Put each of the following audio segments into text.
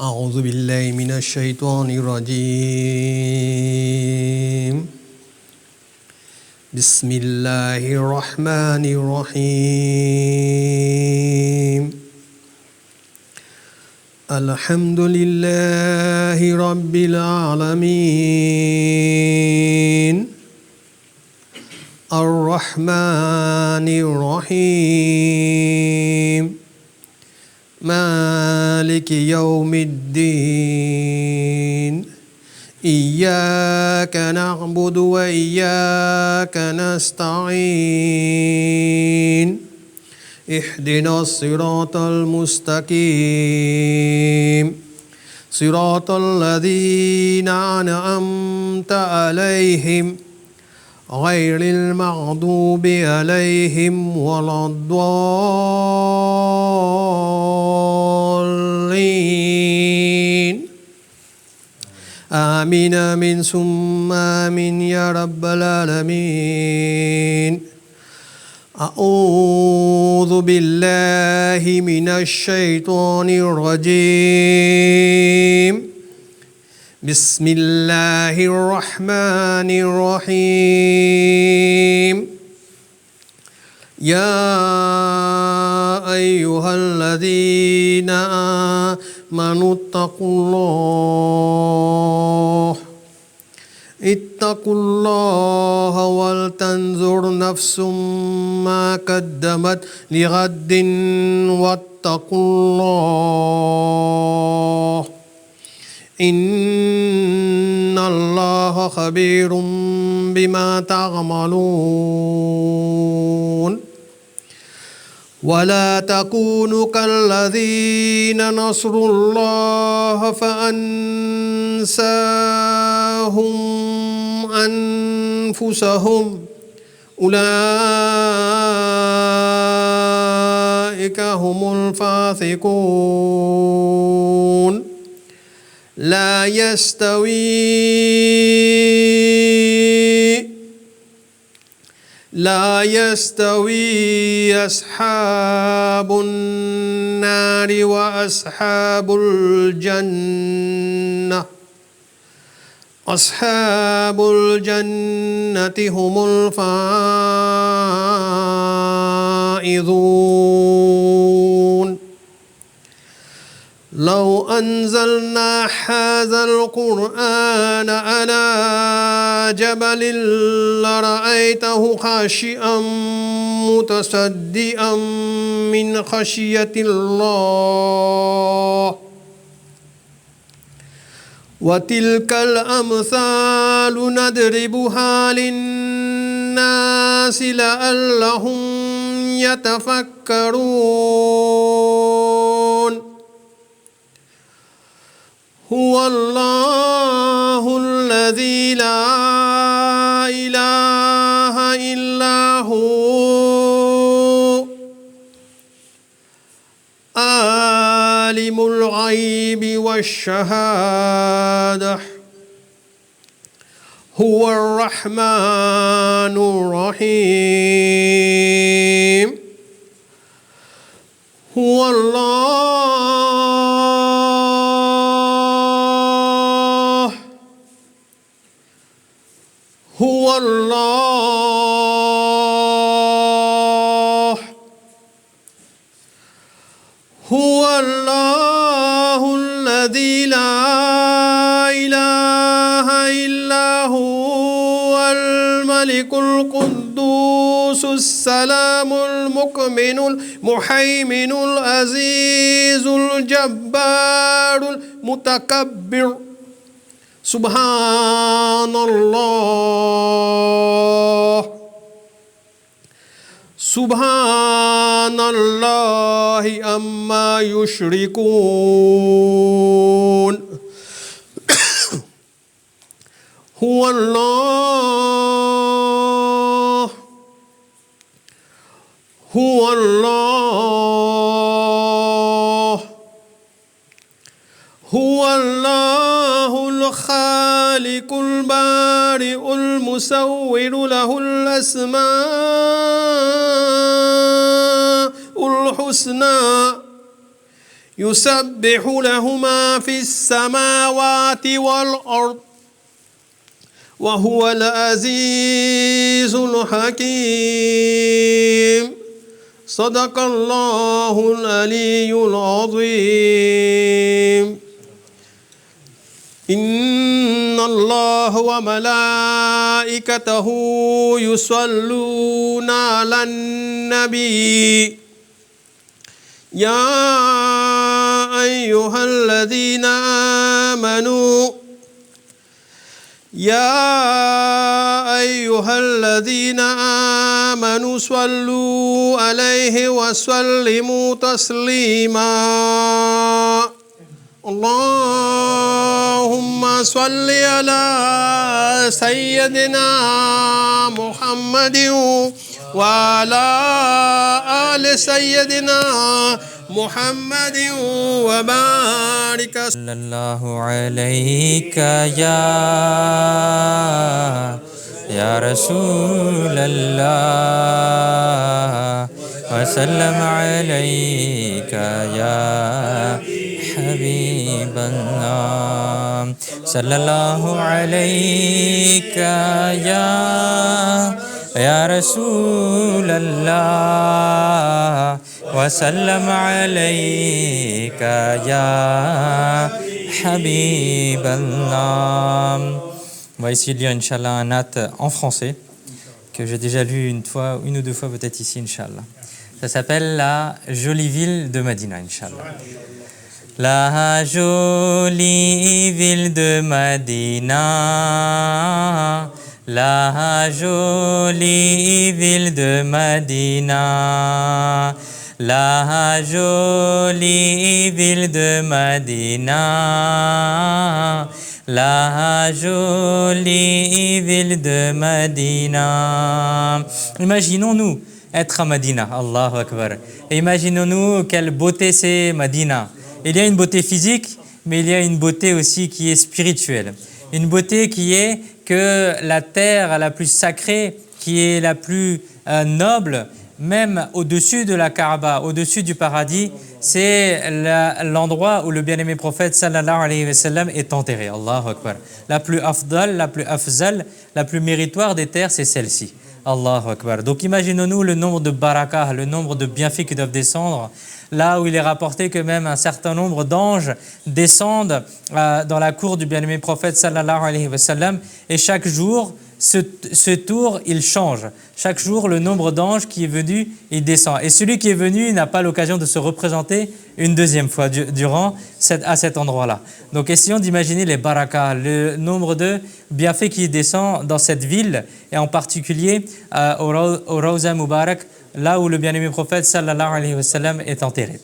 أعوذ بالله من الشيطان الرجيم. بسم الله الرحمن الرحيم. الحمد لله رب العالمين الرحمن الرحيم مالك يوم الدين إياك نعبد وإياك نستعين اهدنا الصراط المستقيم صراط الذين أنعمت عليهم غير المغضوب عليهم ولا الضالين آمين آمين ثم آمين يا رب العالمين. أعوذ بالله من الشيطان الرجيم. بسم الله الرحمن الرحيم. يا أيها الذين آمنوا اتقوا الله ولتنظر نفس ما قدمت لغد واتقوا الله إن الله خبير بما تعملون. ولا تكونوا كالذين نصروا الله فأنساهم أنفسهم أولئك هم الفاسقون. لا يستوي أصحاب النار وأصحاب الجنة. أصحاب الجنة هم الفائزون. لو أنزلنا هذا القرآن على جبل لرأيته خاشعا متصدعا من خشية الله. وتلك الأمثال نضربها للناس لعلهم يتفكرون. هو الله الذي لا إله إلا هو عالم الغيب والشهادة هو الرحمن الرحيم. هو الله هو الله هو الله الذي لا إله إلا هو الملك القدوس السلام المؤمن المهيمن العزيز الجبار المتكبر. سبحان الله سبحان الله عما يشركون. هو الله هو الله هو الله الخالق البارئ المصور له الأسماء الحسنى يسبح له ما في السماوات والأرض وهو العزيز الحكيم صدق الله العلي العظيم إن الله وملائكته يصلون على النبي يا أيها الذين آمنوا صلوا عليه وسلموا تسليما اللهم صل على سيدنا محمد وعلى آل سيدنا محمد وبارك صلى الله عليك يا رسول الله وسلم عليك يا حبيب الله صلى الله عليك يا رسول الله وسلم عليك يا حبيب الله. On va essayer de lire, Inch'Allah, un nath en français que j'ai déjà lu une ou deux fois peut-être ici, Inch'Allah. Ça s'appelle la jolie ville de Madina, Inch'Allah. La jolie ville de Madina, la jolie ville de Madina, la jolie ville de Madina, la jolie ville de Madina. Imaginons-nous être à Madina, Allahu Akbar. Et imaginons-nous quelle beauté c'est Madina. Il y a une beauté physique, mais il y a une beauté aussi qui est spirituelle. Une beauté qui est que la terre la plus sacrée, qui est la plus noble, même au-dessus de la Kaaba, au-dessus du paradis, c'est l'endroit où le bien-aimé prophète sallallahu alayhi wa sallam est enterré. Allahu Akbar. La plus afdal, la plus afzal, la plus méritoire des terres, c'est celle-ci. Allahu Akbar. Donc imaginons-nous le nombre de barakah, le nombre de bienfaits qui doivent descendre, là où il est rapporté que même un certain nombre d'anges descendent dans la cour du bien-aimé prophète sallallahu alayhi wa sallam, et chaque jour, ce tour, il change. Chaque jour, le nombre d'anges qui est venu, il descend. Et celui qui est venu n'a pas l'occasion de se représenter une deuxième fois à cet endroit-là. Donc, essayons d'imaginer les barakas, le nombre de bienfaits qui descend dans cette ville, et en particulier au Rawza Mubarak, là où le bien-aimé prophète sallallahu alayhi wa sallam est enterré.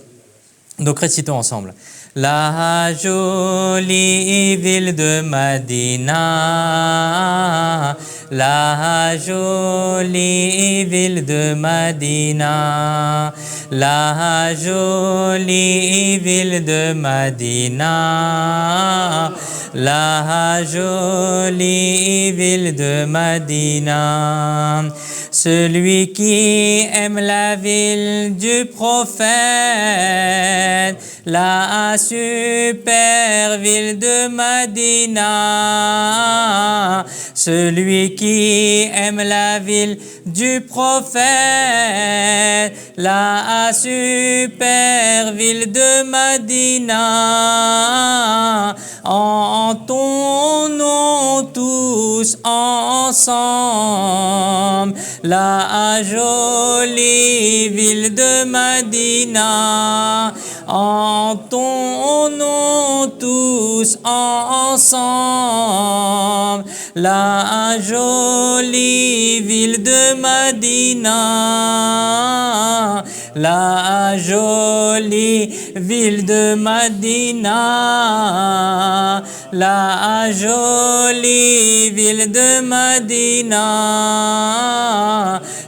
Donc, récitons ensemble. La jolie ville de Madina, la jolie ville de Madina, la jolie ville de Madina, la jolie ville de Madina. Celui qui aime la ville du prophète, la super ville de Madina. Celui qui aime la ville du prophète, la super ville de Madina. Entonnons tous ensemble la jolie ville de Madina. Entonnons tous ensemble la jolie ville de Madina. La jolie ville de Madina. La jolie ville de Madina.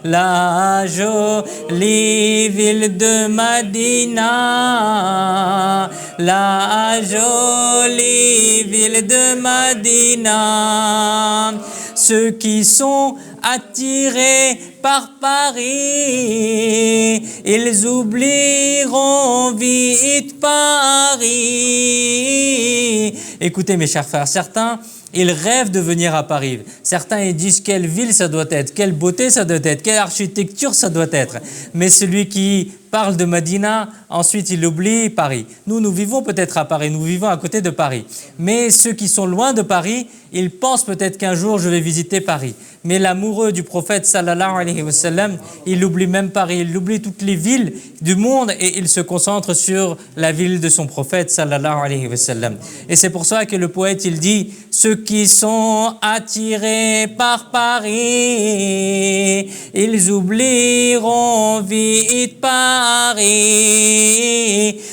La jolie ville de Madina. La jolie ville de Madina. Ceux qui sont attirés par Paris, ils oublieront vite Paris. Écoutez mes chers frères, certains, ils rêvent de venir à Paris. Certains, ils disent quelle ville ça doit être, quelle beauté ça doit être, quelle architecture ça doit être. Mais celui qui parle de Médina, ensuite il oublie Paris. Nous vivons peut-être à Paris, nous vivons à côté de Paris. Mais ceux qui sont loin de Paris, ils pensent peut-être qu'un jour je vais visiter Paris. Mais l'amoureux du prophète sallallahu alayhi wa sallam, il oublie même Paris, il oublie toutes les villes du monde et il se concentre sur la ville de son prophète sallallahu alayhi wa sallam. Et c'est pour ça que le poète il dit ceux qui sont attirés par Paris, ils oublieront vite Paris.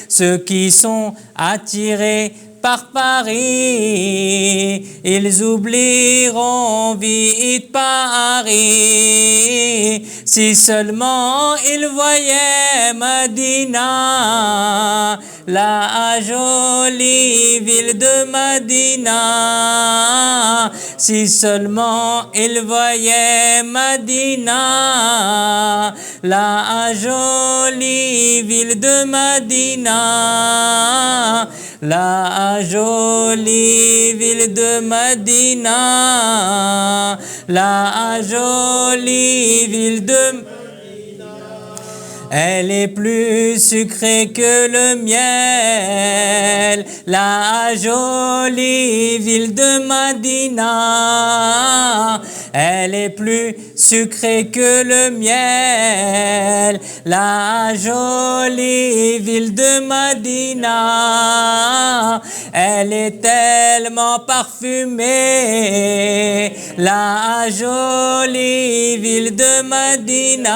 Ceux qui sont attirés par Paris, ils oublieront vite Paris. Si seulement ils voyaient Médina, la jolie ville de Médina. Si seulement ils voyaient Médina, la jolie ville de Médina. La jolie ville de Médina, la jolie ville de Elle est plus sucrée que le miel, la jolie ville de Médina. Elle est plus sucrée que le miel, la jolie ville de Médina. Elle est tellement parfumée, la jolie ville de Médina.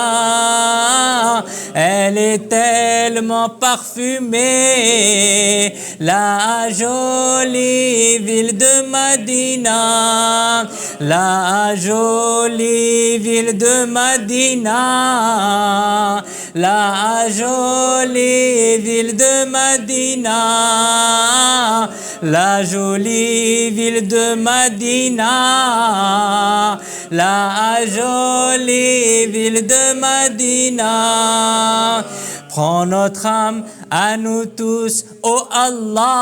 Elle est tellement parfumée, la jolie ville de Médina. La jolie ville de Médina. La jolie ville de Médina. La jolie ville de Médina. La jolie ville de Médina. Prends notre âme à nous tous, ô Allah.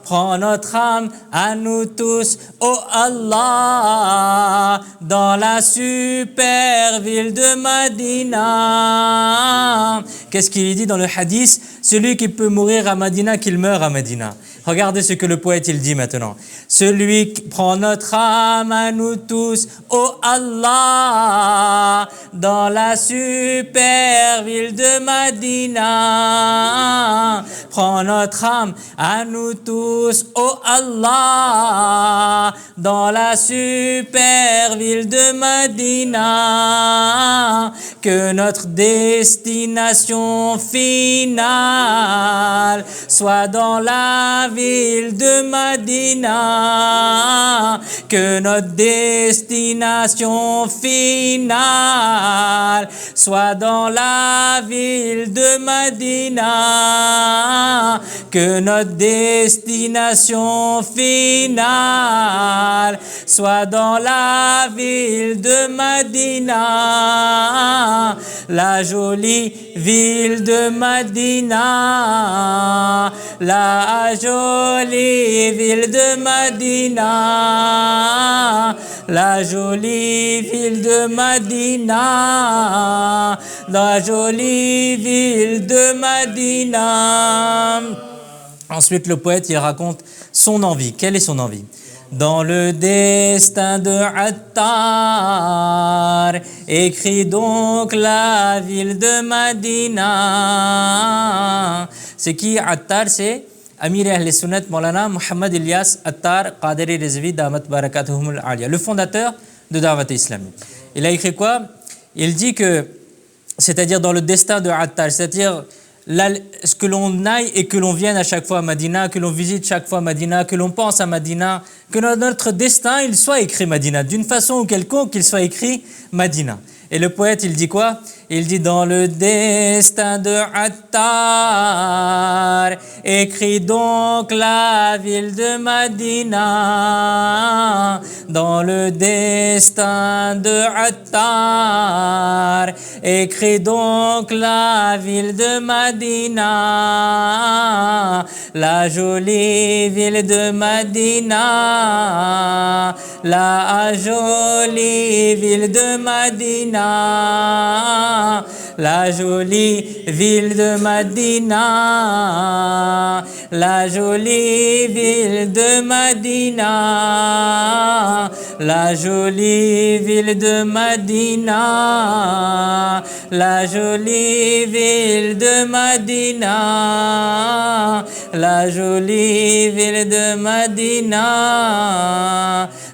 Prends notre âme à nous tous, ô Allah. Dans la super ville de Médina. Qu'est-ce qu'il dit dans le hadith? Celui qui peut mourir à Médina, qu'il meure à Médina. Regardez ce que le poète il dit maintenant. Celui qui prend notre âme à nous tous, ô Allah, dans la super ville de Médina. Prends notre âme à nous tous, ô Allah, dans la super ville de Médina. Que notre destination finale soit dans la ville de Médina. Que notre destination finale soit dans la ville de Médina. Que notre destination finale soit dans la ville de Médina. La jolie ville de Médina. La jolie ville de Médina. La jolie ville de Médina. La jolie ville de Médina. Ensuite, le poète, il raconte son envie. Quelle est son envie? Dans le destin de Attar, écrit donc la ville de Médina. C'est qui Attar? C'est Amir Ahl Sunnat Maulana Muhammad Ilyas Attar Qadiri Rizvi Damat Barakatuhumul Aliya, le fondateur de Da'wat islamique. Il a écrit quoi? Il dit que, c'est-à-dire dans le destin de Attar, c'est-à-dire ce que l'on aille et que l'on vienne à chaque fois à Médina, que l'on visite chaque fois Médina, que l'on pense à Médina, que notre destin il soit écrit Médina, d'une façon ou quelconque qu'il soit écrit Médina. Et le poète il dit quoi? Il dit dans le destin de Attar, écris donc la ville de Madina. Dans le destin de Attar, écris donc la ville de Madina. La jolie ville de Madina. La jolie ville de Madina. La jolie ville de Madina, la jolie ville de Madina, la jolie ville de Madina, la jolie ville de Madina, la jolie ville de Madina,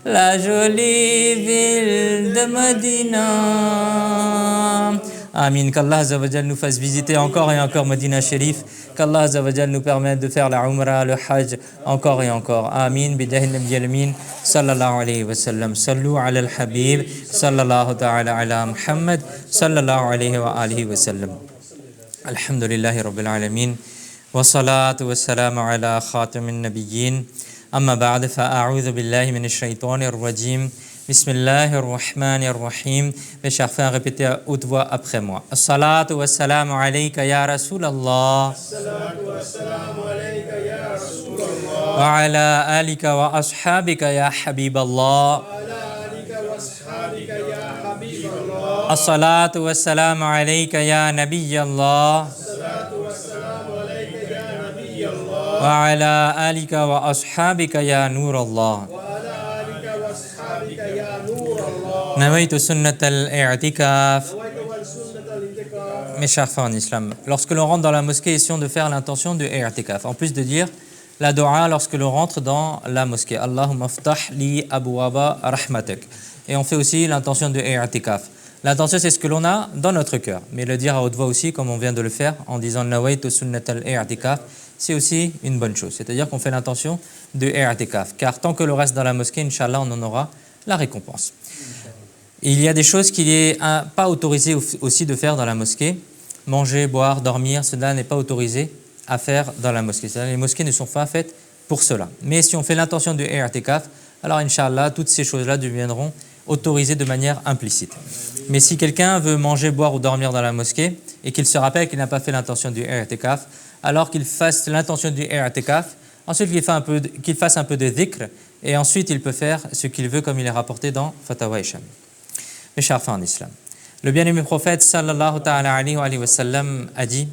la jolie ville de Madina. Amin. Qu'Allah Azza wa Jal nous fasse visiter encore et encore Medina Sharif. Qu'Allah Azza wa Jal nous permette de faire la Umrah, le Hajj encore et encore. Amin. Bijahi Nabi al-Amin. Sallallahu alayhi wa sallam. Sallu ala al-Habib. Sallallahu ta'ala ala Muhammad. Sallallahu alayhi wa alihi wa sallam. Alhamdulillahi Rabbil Alamin. Wa salatu wa salamu ala khatamin nabiyyin. Amma ba'd fa'a'udhu billahi minash shaitanir rajim. Bismillahir Rahmanir Rahim. Mes chers frères, répétez à haute voix après moi. As-salatu was-salamu alayka ya Rasulallah. As-salatu was-salamu alayka ya Rasulallah. Wa ala alika wa ashabika ya Habiballah. Wa ala alika wa ashabika ya Habiballah. As-salatu was-salamu alayka ya Nabiyallah. As-salatu was-salamu alayka ya Nabiyallah. Wa ala alika wa ashabika ya Nurallah. Nawaitu sunnat al-i'tikaf. Mes chers frères en islam, lorsque l'on rentre dans la mosquée, essayons de faire l'intention du i'tikaf. En plus de dire la dua lorsque l'on rentre dans la mosquée. Allahumma ftah li abwaba rahmatak. Et on fait aussi l'intention du i'tikaf. L'intention, c'est ce que l'on a dans notre cœur. Mais le dire à haute voix aussi, comme on vient de le faire, en disant Nawaitu sunnat al-i'tikaf, c'est aussi une bonne chose. C'est-à-dire qu'on fait l'intention du i'tikaf. Car tant que l'on reste dans la mosquée, Inch'Allah, on en aura la récompense. Il y a des choses qu'il n'est pas autorisé aussi de faire dans la mosquée. Manger, boire, dormir, cela n'est pas autorisé à faire dans la mosquée. C'est-à-dire, les mosquées ne sont pas faites pour cela. Mais si on fait l'intention du i'tikaf, alors Inch'Allah, toutes ces choses-là deviendront autorisées de manière implicite. Mais si quelqu'un veut manger, boire ou dormir dans la mosquée et qu'il se rappelle qu'il n'a pas fait l'intention du i'tikaf, alors qu'il fasse l'intention du i'tikaf, ensuite qu'il fasse un peu de dhikr, et ensuite il peut faire ce qu'il veut comme il est rapporté dans Fatawa Isham. Mes chers frères en islam, le bien-aimé prophète sallallahu ta'ala alayhi wa sallam a dit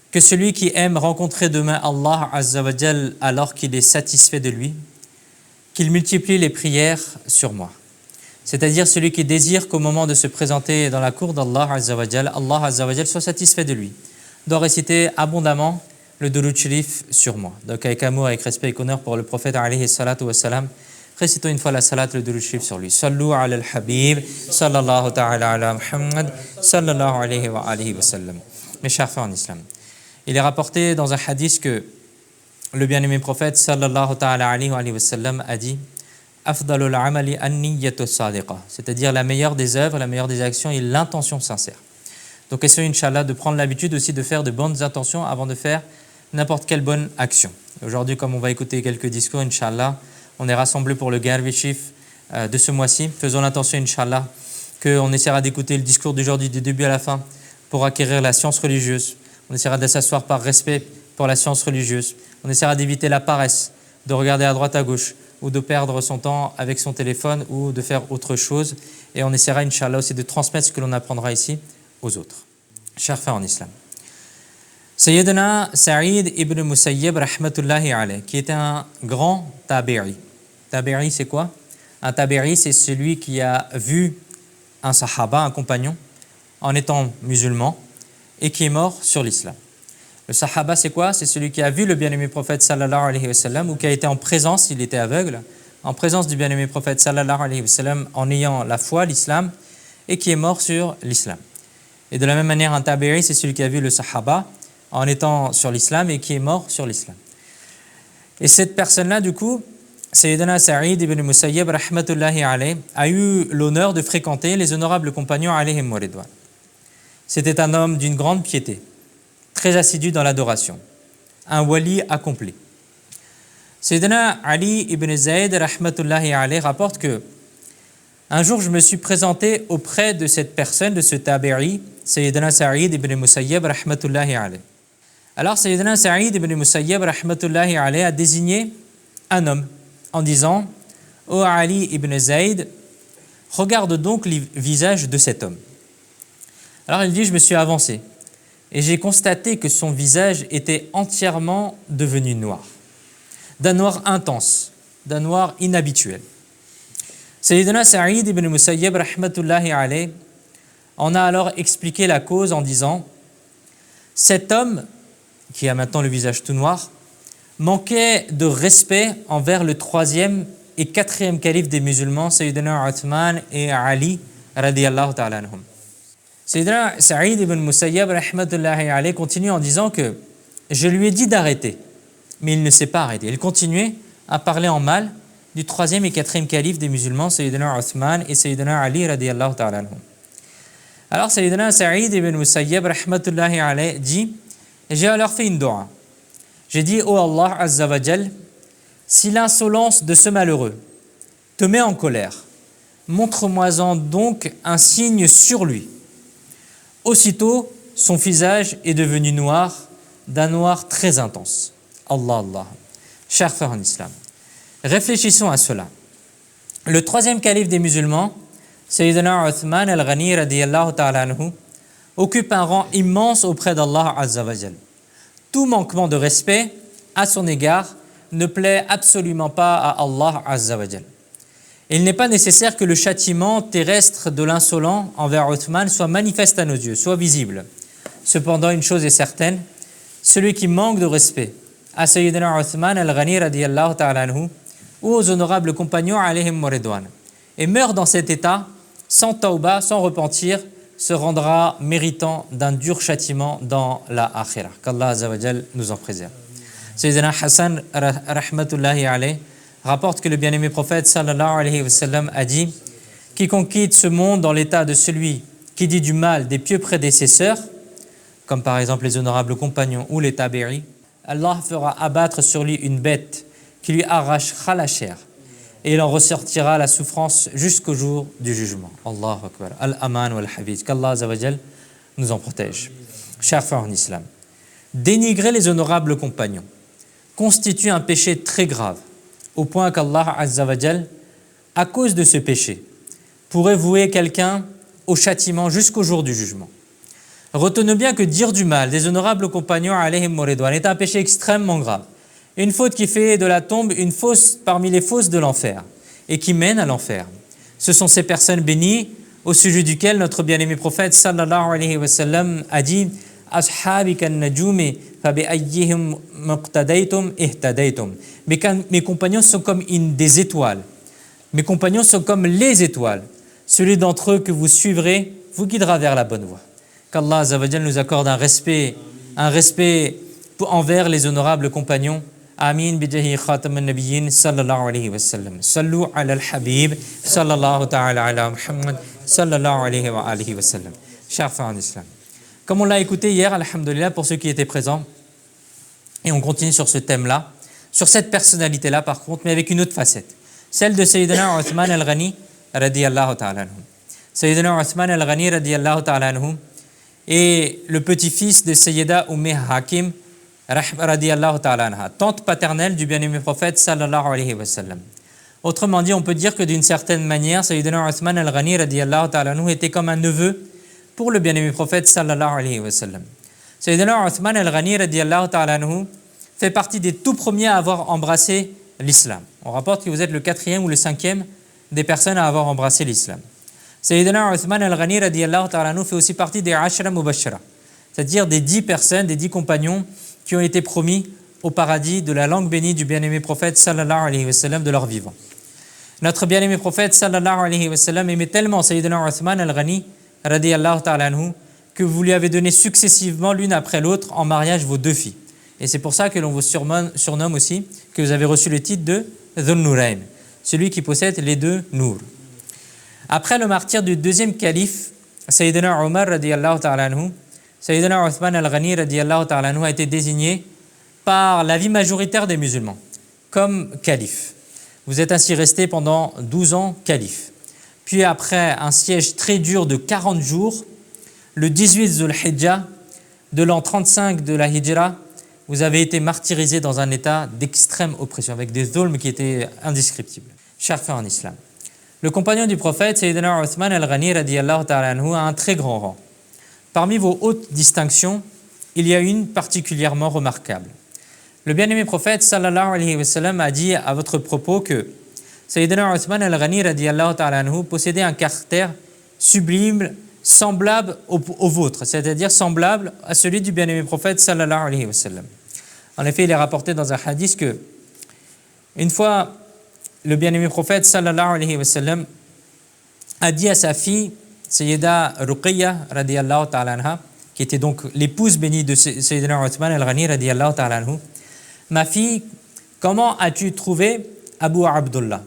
que celui qui aime rencontrer demain Allah Azza wa Jal alors qu'il est satisfait de lui, qu'il multiplie les prières sur moi. C'est-à-dire celui qui désire qu'au moment de se présenter dans la cour d'Allah Azza wa Jal, Allah Azza wa Jal soit satisfait de lui, doit réciter abondamment le Durud Sharif sur moi. Donc avec amour, avec respect et honneur pour le prophète alayhi salatu wa salam, récitons une fois la salat, le Durud Sharif sur lui. Sallu ala al-Habib, sallallahu ta'ala ala Muhammad, sallallahu alayhi wa alihi wa sallam. Mes chers frères en islam, il est rapporté dans un hadith que le bien-aimé prophète sallallahu ta'ala alayhi wa sallam a dit Afdalul amali an-niyyatu sadiqa, c'est-à-dire la meilleure des œuvres, la meilleure des actions est l'intention sincère. Donc essayons Inch'Allah de prendre l'habitude aussi de faire de bonnes intentions avant de faire n'importe quelle bonne action. Aujourd'hui, comme on va écouter quelques discours, Inch'Allah, on est rassemblés pour le Garveshif de ce mois-ci. Faisons l'intention, Inch'Allah, qu'on essaiera d'écouter le discours d'aujourd'hui du début à la fin pour acquérir la science religieuse. On essaiera de s'asseoir par respect pour la science religieuse. On essaiera d'éviter la paresse, de regarder à droite à gauche ou de perdre son temps avec son téléphone ou de faire autre chose. Et on essaiera, Inch'Allah, aussi de transmettre ce que l'on apprendra ici aux autres. Chers frères en islam, Sayyidina Sa'id ibn Musayyib rahmatullahi alayh, qui était un grand tabi'i. Tabi'i, c'est quoi? Un tabi'i, c'est celui qui a vu un sahaba, un compagnon, en étant musulman et qui est mort sur l'islam. Le sahaba, c'est quoi? C'est celui qui a vu le bien-aimé prophète sallallahu alayhi wa sallam ou qui a été en présence, il était aveugle, en présence du bien-aimé prophète sallallahu alayhi wa sallam en ayant la foi, l'islam, et qui est mort sur l'islam. Et de la même manière, un tabi'i, c'est celui qui a vu le sahaba en étant sur l'islam et qui est mort sur l'islam. Et cette personne-là, du coup, Sayyidina Sa'id ibn Musayyib rahmatullahi alayh, a eu l'honneur de fréquenter les honorables compagnons alayhim wa ridwan. C'était un homme d'une grande piété, très assidu dans l'adoration, un wali accompli. Sayyidina Ali ibn Zayd rahmatullahi alayhi rapporte que un jour je me suis présenté auprès de cette personne, de ce tabi'i, Sayyidina Sa'id ibn Musayyab rahmatullahi alayhi. Alors Sayyidina Sa'id ibn Musayyab rahmatullahi alayhi a désigné un homme en disant « Ô Ali ibn Zayd, regarde donc le visage de cet homme. » Alors il dit « Je me suis avancé et j'ai constaté que son visage était entièrement devenu noir, d'un noir intense, d'un noir inhabituel. » Sayyidina Sa'id ibn Musayyab rahmatullahi alayhi en a alors expliqué la cause en disant « Cet homme, qui a maintenant le visage tout noir, manquait de respect envers le troisième et quatrième calife des musulmans, Sayyidina Uthman et Ali radiyallahu ta'ala anhum. » Sayyidina Sa'id ibn Musayyab rahmatullahi alayhi continue en disant que « Je lui ai dit d'arrêter, mais il ne s'est pas arrêté. » Il continuait à parler en mal du troisième et quatrième calife des musulmans, Sayyidina Uthman et Sayyidina Ali radiyallahu ta'ala anhum. Alors Sayyidina Sa'id ibn Musayyab rahmatullahi alayhi dit « J'ai alors fait une dua. J'ai dit, ô Allah Azza wa Jal, si l'insolence de ce malheureux te met en colère, montre-moi-en donc un signe sur lui. » Aussitôt, son visage est devenu noir, d'un noir très intense. Allah, Allah. Chers frères en islam, réfléchissons à cela. Le troisième calife des musulmans, Sayyidina Uthman al-Ghani radiyallahu ta'ala anhu, occupe un rang immense auprès d'Allah Azza wa Jal. Tout manquement de respect à son égard ne plaît absolument pas à Allah Azza wa Jal. Il n'est pas nécessaire que le châtiment terrestre de l'insolent envers Uthman soit manifeste à nos yeux, soit visible. Cependant, une chose est certaine, celui qui manque de respect à Sayyidina Uthman al-Ghani radiyallahu ta'ala anhu ou aux honorables compagnons alayhim wa ridwan et meurt dans cet état, sans tauba, sans repentir, se rendra méritant d'un dur châtiment dans la akhira. Qu'Allah Azza wa Jal nous en préserve. Sayyidina Hassan rahmatullahi alayhi rapporte que le bien-aimé prophète sallallahu alayhi wa sallam a dit « Quiconque quitte ce monde dans l'état de celui qui dit du mal des pieux prédécesseurs, comme par exemple les honorables compagnons ou les tabi'i, Allah fera abattre sur lui une bête qui lui arrachera la chair et il en ressortira la souffrance jusqu'au jour du jugement. » Allahu Akbar. Al-Aman wal-Habib. Qu'Allah Azza wa Jal nous en protège. Chers frères en islam, dénigrer les honorables compagnons constitue un péché très grave, au point qu'Allah Azza wa Jal, à cause de ce péché, pourrait vouer quelqu'un au châtiment jusqu'au jour du jugement. Retenez bien que dire du mal des honorables compagnons alayhim wa ridwan est un péché extrêmement grave. Une faute qui fait de la tombe une fosse parmi les fosses de l'enfer et qui mène à l'enfer. Ce sont ces personnes bénies au sujet duquel notre bien-aimé prophète sallallahu alayhi wa sallam a dit « Ashabi kan najumi fa bi ayyihim muqtadaytum ihtadaytum » Mes compagnons sont comme des étoiles. Mes compagnons sont comme les étoiles. Celui d'entre eux que vous suivrez vous guidera vers la bonne voie. Qu'Allah Azza wa Jal nous accorde un respect envers les honorables compagnons. Amin bijahi khatam an-nabiyyin sallallahu alayhi wa sallam. Sallu ala al-habib sallallahu ta'ala ala Muhammad sallallahu alayhi wa alihi wa sallam. Chers frères en islam, comme on l'a écouté hier, alhamdulillah, pour ceux qui étaient présents, et on continue sur ce thème-là, sur cette personnalité-là par contre, mais avec une autre facette, celle de Sayyidina Uthman al-Ghani radiyallahu ta'ala anhu. Sayyidina Uthman al-Ghani radiyallahu ta'ala anhu est le petit-fils de Sayyida Hakim radiyallahu ta'ala anha, tante paternelle du bien-aimé prophète sallallahu alayhi wa sallam. Autrement dit, on peut dire que d'une certaine manière, Sayyidina Uthman al-Ghani radiyallahu ta'ala anhu était comme un neveu pour le bien-aimé prophète sallallahu alayhi wa sallam. Sayyidina Uthman al-Ghani radiyallahu ta'ala anhu fait partie des tout premiers à avoir embrassé l'islam. On rapporte que vous êtes le 4e ou le 5e des personnes à avoir embrassé l'islam. Sayyidina Uthman al-Ghani radiyallahu ta'ala anhu fait aussi partie des Ashra Mubashara, c'est-à-dire des 10 personnes, des 10 compagnons qui ont été promis au paradis de la langue bénie du bien-aimé prophète sallallahu alayhi wa sallam de leur vivant. Notre bien-aimé prophète sallallahu alayhi wa sallam aimait tellement Sayyidina Uthman al-Ghani radiyallahu ta'ala anhu que vous lui avez donné successivement l'une après l'autre en mariage vos 2 filles. Et c'est pour ça que l'on vous surnomme aussi, que vous avez reçu le titre de Dhul Nurayn, celui qui possède les 2 nours. Après le martyre du 2e calife, Sayyidina Omar radiyallahu ta'ala anhu, Sayyidina Uthman al-Ghani radiyallahu ta'ala anhu a été désigné par l'avis majoritaire des musulmans comme calife. Vous êtes ainsi resté pendant 12 ans calife. Puis après un siège très dur de 40 jours, le 18 Dhul-Hijjah de l'an 35 de la Hijra, vous avez été martyrisé dans un état d'extrême oppression, avec des dhulms qui étaient indescriptibles. Chers frères en islam, le compagnon du prophète, Sayyidina Uthman al-Ghani radiyallahu ta'ala anhu, a un très grand rang. Parmi vos hautes distinctions, il y a une particulièrement remarquable. Le bien-aimé prophète sallallahu alayhi wa sallam a dit à votre propos que Sayyidina Uthman al-Ghani radiyallahu ta'ala anhu possédait un caractère sublime, semblable au vôtre, c'est-à-dire semblable à celui du bien-aimé prophète sallallahu alayhi wa sallam. En effet, il est rapporté dans un hadith que une fois, le bien-aimé prophète sallallahu alayhi wa sallam a dit à sa fille Sayyida Ruqayya radiyallahu ta'ala anha, qui était donc l'épouse bénie de Sayyidina Uthman al-Ghani radiyallahu ta'ala anhu, ma fille, comment as-tu trouvé Abu Abdullah,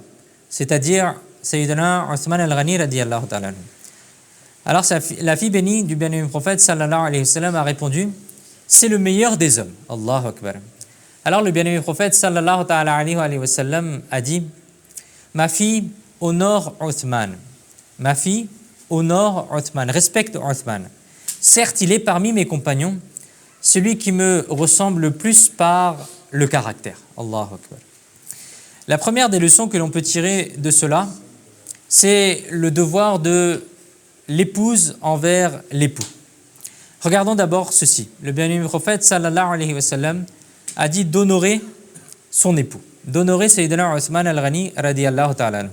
c'est-à-dire Sayyidina Uthman al-Ghani radiyallahu ta'ala anhu. Alors la fille bénie du bien-aimé prophète sallallahu alayhi wa sallam a répondu, c'est le meilleur des hommes. Allahu Akbar. Alors le bien-aimé prophète sallallahu alayhi wa sallam a dit, ma fille honore Uthman, ma fille honore Uthman, respecte Uthman. Certes, il est parmi mes compagnons celui qui me ressemble le plus par le caractère. Allahu Akbar. La première des leçons que l'on peut tirer de cela, c'est le devoir de l'épouse envers l'époux. Regardons d'abord ceci. Le bien-aimé prophète sallallahu alayhi wa sallam a dit d'honorer son époux, d'honorer Sayyidina Uthman al-Ghani radiyallahu ta'ala anhu.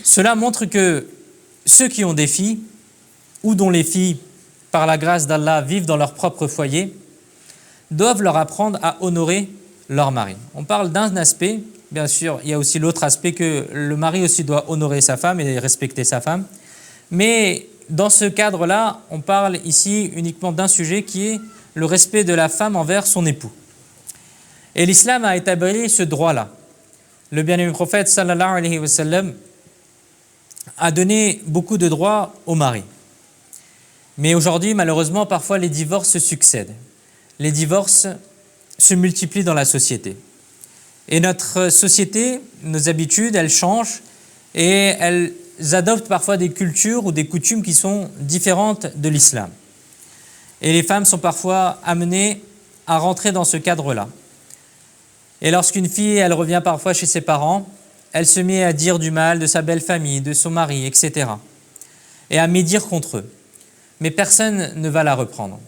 Cela montre que ceux qui ont des filles ou dont les filles, par la grâce d'Allah, vivent dans leur propre foyer, doivent leur apprendre à honorer leur mari. On parle d'un aspect, bien sûr, il y a aussi l'autre aspect que le mari aussi doit honorer sa femme et respecter sa femme. Mais dans ce cadre-là, on parle ici uniquement d'un sujet qui est le respect de la femme envers son époux. Et l'islam a établi ce droit-là. Le bien-aimé prophète sallallahu alayhi wa sallam a donné beaucoup de droits au mari. Mais aujourd'hui, malheureusement, parfois les divorces se succèdent. Les divorces se multiplient dans la société. Et notre société, nos habitudes, elles changent et elles adoptent parfois des cultures ou des coutumes qui sont différentes de l'islam. Et les femmes sont parfois amenées à rentrer dans ce cadre-là. Et lorsqu'une fille, elle revient parfois chez ses parents, elle se met à dire du mal de sa belle famille, de son mari, etc. Et à médire contre eux. Mais personne ne va la reprendre.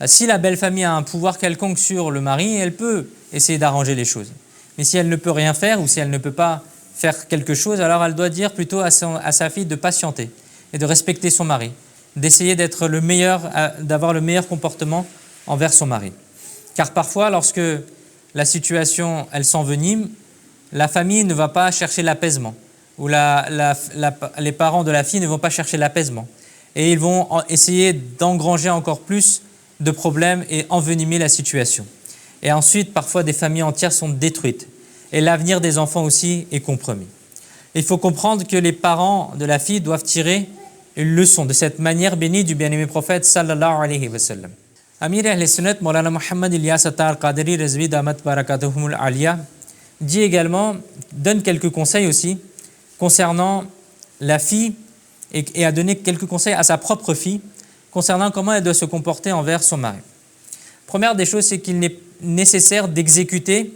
Si la belle famille a un pouvoir quelconque sur le mari, elle peut essayer d'arranger les choses. Mais si elle ne peut rien faire ou si elle ne peut pas faire quelque chose, alors elle doit dire plutôt à sa fille de patienter et de respecter son mari, d'essayer d'être le meilleur, d'avoir le meilleur comportement envers son mari. Car parfois, lorsque la situation elle s'envenime, la famille ne va pas chercher l'apaisement ou les parents de la fille ne vont pas chercher l'apaisement et ils vont essayer d'engranger encore plus de problèmes et envenimer la situation. Et ensuite, parfois, des familles entières sont détruites et l'avenir des enfants aussi est compromis. Il faut comprendre que les parents de la fille doivent tirer une leçon de cette manière bénie du bien-aimé prophète sallallahu alayhi wa sallam. Amir Ahl-Sunnat Maulana Muhammad Ilyas Attar Qadri Rizvi Damat Barakatuhumul Aliya dit également, donne quelques conseils aussi concernant la fille et a donné quelques conseils à sa propre fille concernant comment elle doit se comporter envers son mari. Première des choses, c'est qu'il est nécessaire d'exécuter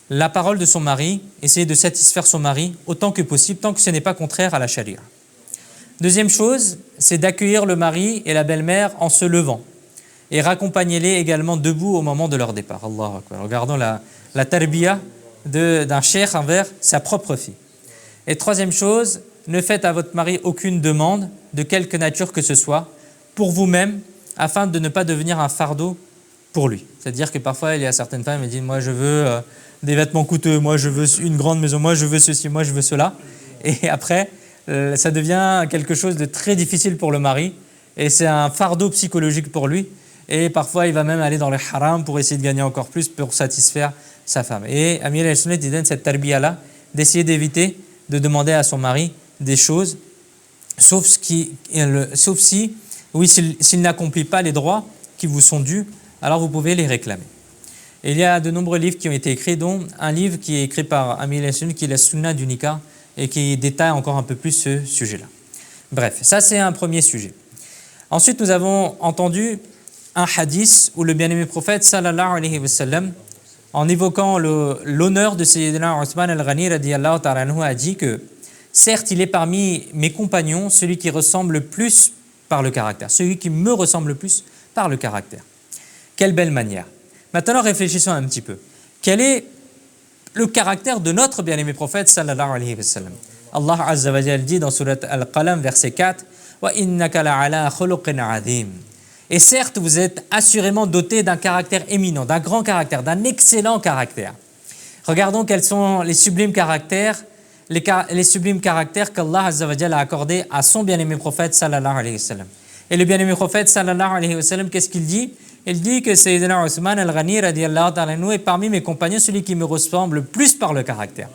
la parole de son mari, essayer de satisfaire son mari autant que possible, tant que ce n'est pas contraire à la charia. Deuxième chose, c'est d'accueillir le mari et la belle-mère en se levant et raccompagner-les également debout au moment de leur départ. Allahu Akbar. Regardons la tarbiya d'un cheikh envers sa propre fille. Et troisième chose, ne faites à votre mari aucune demande de quelque nature que ce soit pour vous-même afin de ne pas devenir un fardeau pour lui. C'est-à-dire que parfois il y a certaines femmes qui disent moi je veux des vêtements coûteux, moi je veux une grande maison, moi je veux ceci, moi je veux cela. Et après ça devient quelque chose de très difficile pour le mari et c'est un fardeau psychologique pour lui. Et parfois il va même aller dans le haram pour essayer de gagner encore plus pour satisfaire sa femme. Et Amir al-Sunnat donne cette tarbiya-là d'essayer d'éviter de demander à son mari des choses sauf si, oui, s'il n'accomplit pas les droits qui vous sont dus, alors vous pouvez les réclamer. Et il y a de nombreux livres qui ont été écrits, dont un livre qui est écrit par Amir al-Sunni, qui est la Sunna du Nikah, et qui détaille encore un peu plus ce sujet-là. Bref, ça c'est un premier sujet. Ensuite, nous avons entendu un hadith où le bien-aimé prophète, sallallahu alayhi wa sallam, en évoquant l'honneur de Sayyidina Uthman al-Ghani, radiyallahu ta'ala anhu, a dit que, certes, il est parmi mes compagnons celui qui ressemble le plus par le caractère, celui qui me ressemble le plus par le caractère. Quelle belle manière. Maintenant, réfléchissons un petit peu. Quel est le caractère de notre bien-aimé prophète, sallallahu alayhi wa sallam? Allah Azza wa Jalla dit dans Surat Al-Qalam, verset 4, « Wa innaka la'ala khuluqin azim » Et certes, vous êtes assurément doté d'un caractère éminent, d'un grand caractère, d'un excellent caractère. Regardons quels sont les sublimes caractères, les sublimes caractères qu'Allah Azza wa Jalla a accordés à son bien-aimé prophète, sallallahu alayhi wa sallam. Et le bien-aimé prophète, sallallahu alayhi wa sallam, qu'est-ce qu'il dit? Il dit que Sayyidina Uthman al-Ghani, radiyallahu ta'ala anhu, est parmi mes compagnons celui qui me ressemble le plus par le caractère.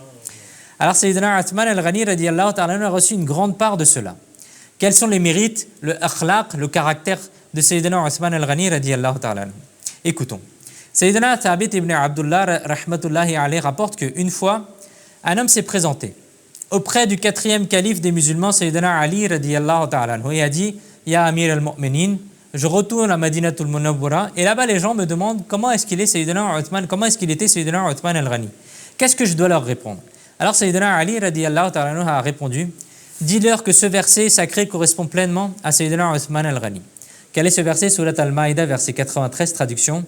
Alors Sayyidina Uthman al-Ghani, radiyallahu ta'ala anhu, a reçu une grande part de cela. Quels sont les mérites, le akhlaq, le caractère de Sayyidina Uthman al-Ghani, radiyallahu ta'ala anhu? Écoutons. Sayyidina Thabit ibn Abdullah, rahmatullahi alayhi, rapporte qu'une fois, un homme s'est présenté auprès du 4e calife des musulmans, Sayyidina Ali, radiyallahu ta'ala anhu, et a dit « Ya Amir al-Mu'minin » je retourne à Madinatul Munawwara et là-bas les gens me demandent comment est-ce qu'il est Sayyidina Uthman, comment est-ce qu'il était Sayyidina Uthman al-Ghani. Qu'est-ce que je dois leur répondre? Alors Sayyidina Ali radiyallahu ta'ala anhu a répondu, dis-leur que ce verset sacré correspond pleinement à Sayyidina Uthman al-Ghani. Quel est ce verset? Surat al-Maïda, verset 93, traduction.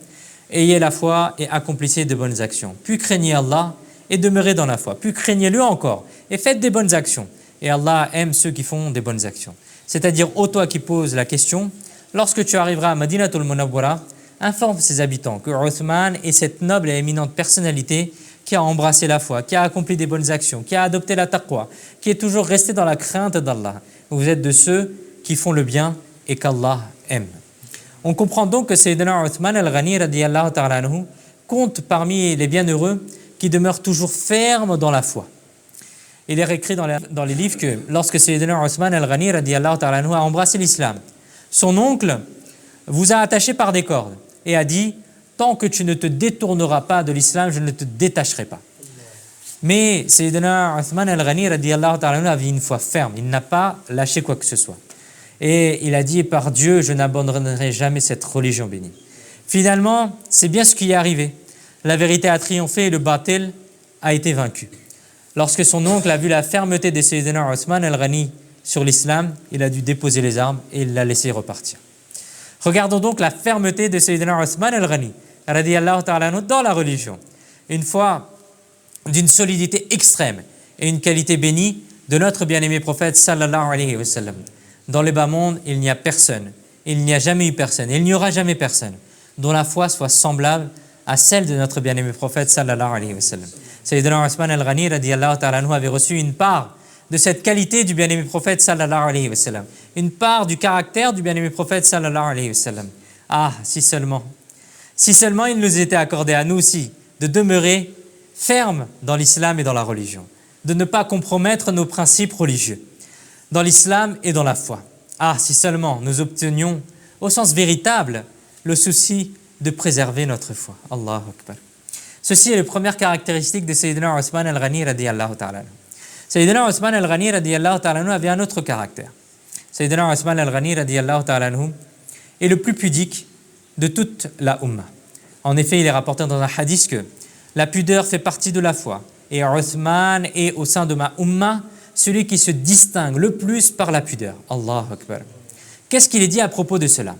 Ayez la foi et accomplissez de bonnes actions. Puis craignez Allah et demeurez dans la foi. Puis craignez-le encore et faites des bonnes actions. Et Allah aime ceux qui font des bonnes actions. C'est-à-dire, ô toi qui poses la question, lorsque tu arriveras à Madinatul Munawwara, informe ses habitants que Uthman est cette noble et éminente personnalité qui a embrassé la foi, qui a accompli des bonnes actions, qui a adopté la taqwa, qui est toujours resté dans la crainte d'Allah. Vous êtes de ceux qui font le bien et qu'Allah aime. On comprend donc que Sayyidina Uthman al-Ghani radiyallahu ta'ala anhu compte parmi les bienheureux qui demeurent toujours fermes dans la foi. Il est écrit dans les livres que lorsque Sayyidina Uthman al-Ghani radiyallahu ta'ala anhu a embrassé l'islam, son oncle vous a attaché par des cordes et a dit « Tant que tu ne te détourneras pas de l'islam, je ne te détacherai pas. » Mais Sayyidina Uthman al-Ghani radiyallahu ta'ala anhu avait une foi ferme, il n'a pas lâché quoi que ce soit. Et il a dit « Par Dieu, je n'abandonnerai jamais cette religion bénie. » Finalement, c'est bien ce qui est arrivé. La vérité a triomphé et le batil a été vaincu. Lorsque son oncle a vu la fermeté de Sayyidina Uthman al-Ghani sur l'islam, il a dû déposer les armes et il l'a laissé repartir. Regardons donc la fermeté de Sayyidina Uthman al-Ghani radiyallahu ta'ala anhu dans la religion. Une foi d'une solidité extrême et une qualité bénie de notre bien-aimé prophète sallallahu alayhi wa sallam. Dans le bas monde, il n'y a personne, il n'y a jamais eu personne, et il n'y aura jamais personne dont la foi soit semblable à celle de notre bien-aimé prophète sallallahu alayhi wa sallam. Sayyidina Uthman al-Ghani radiyallahu ta'ala anhu avait reçu une part de cette qualité du bien-aimé prophète sallallahu alayhi wa sallam, une part du caractère du bien-aimé prophète sallallahu alayhi wa sallam. Ah, si seulement il nous était accordé à nous aussi de demeurer fermes dans l'islam et dans la religion, de ne pas compromettre nos principes religieux dans l'islam et dans la foi. Ah, si seulement nous obtenions au sens véritable le souci de préserver notre foi. Allahu Akbar. Ceci est la première caractéristique de Sayyidina Uthman al-Ghani radiyallahu ta'ala anhu. Sayyidina Uthman al-Ghani radiyallahu ta'ala anhu avait un autre caractère. Sayyidina Uthman al-Ghani radiyallahu ta'ala anhu est le plus pudique de toute la Ummah. En effet, il est rapporté dans un hadith que la pudeur fait partie de la foi et Uthman est au sein de ma Ummah celui qui se distingue le plus par la pudeur. Allahu Akbar. Qu'est-ce qu'il est dit à propos de cela?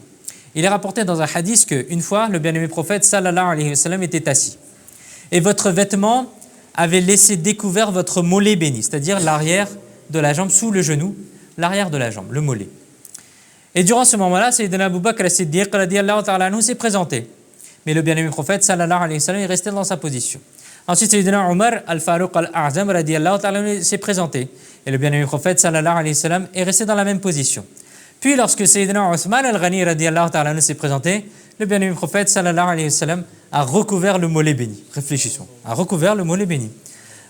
Il est rapporté dans un hadith qu'une fois, le bien-aimé prophète sallallahu alayhi wa sallam était assis et votre vêtement avait laissé découvert votre mollet béni, c'est-à-dire l'arrière de la jambe, sous le genou, l'arrière de la jambe, le mollet. Et durant ce moment-là, Sayyidina Abu Bakr as-Siddiq radiyallahu ta'ala anhu s'est présenté. Mais le bien-aimé prophète sallallahu alayhi wa sallam est resté dans sa position. Ensuite, Sayyidina Omar al-Faruq al-A'zam radiyallahu ta'ala anhu s'est présenté. Et le bien-aimé prophète sallallahu alayhi wa sallam est resté dans la même position. Puis lorsque Sayyidina Uthman al-Ghani radiyallahu ta'ala anhu s'est présenté, le bien-aimé prophète sallallahu alayhi wa sallam a recouvert le mollet béni. Réfléchissons. A recouvert le mollet béni.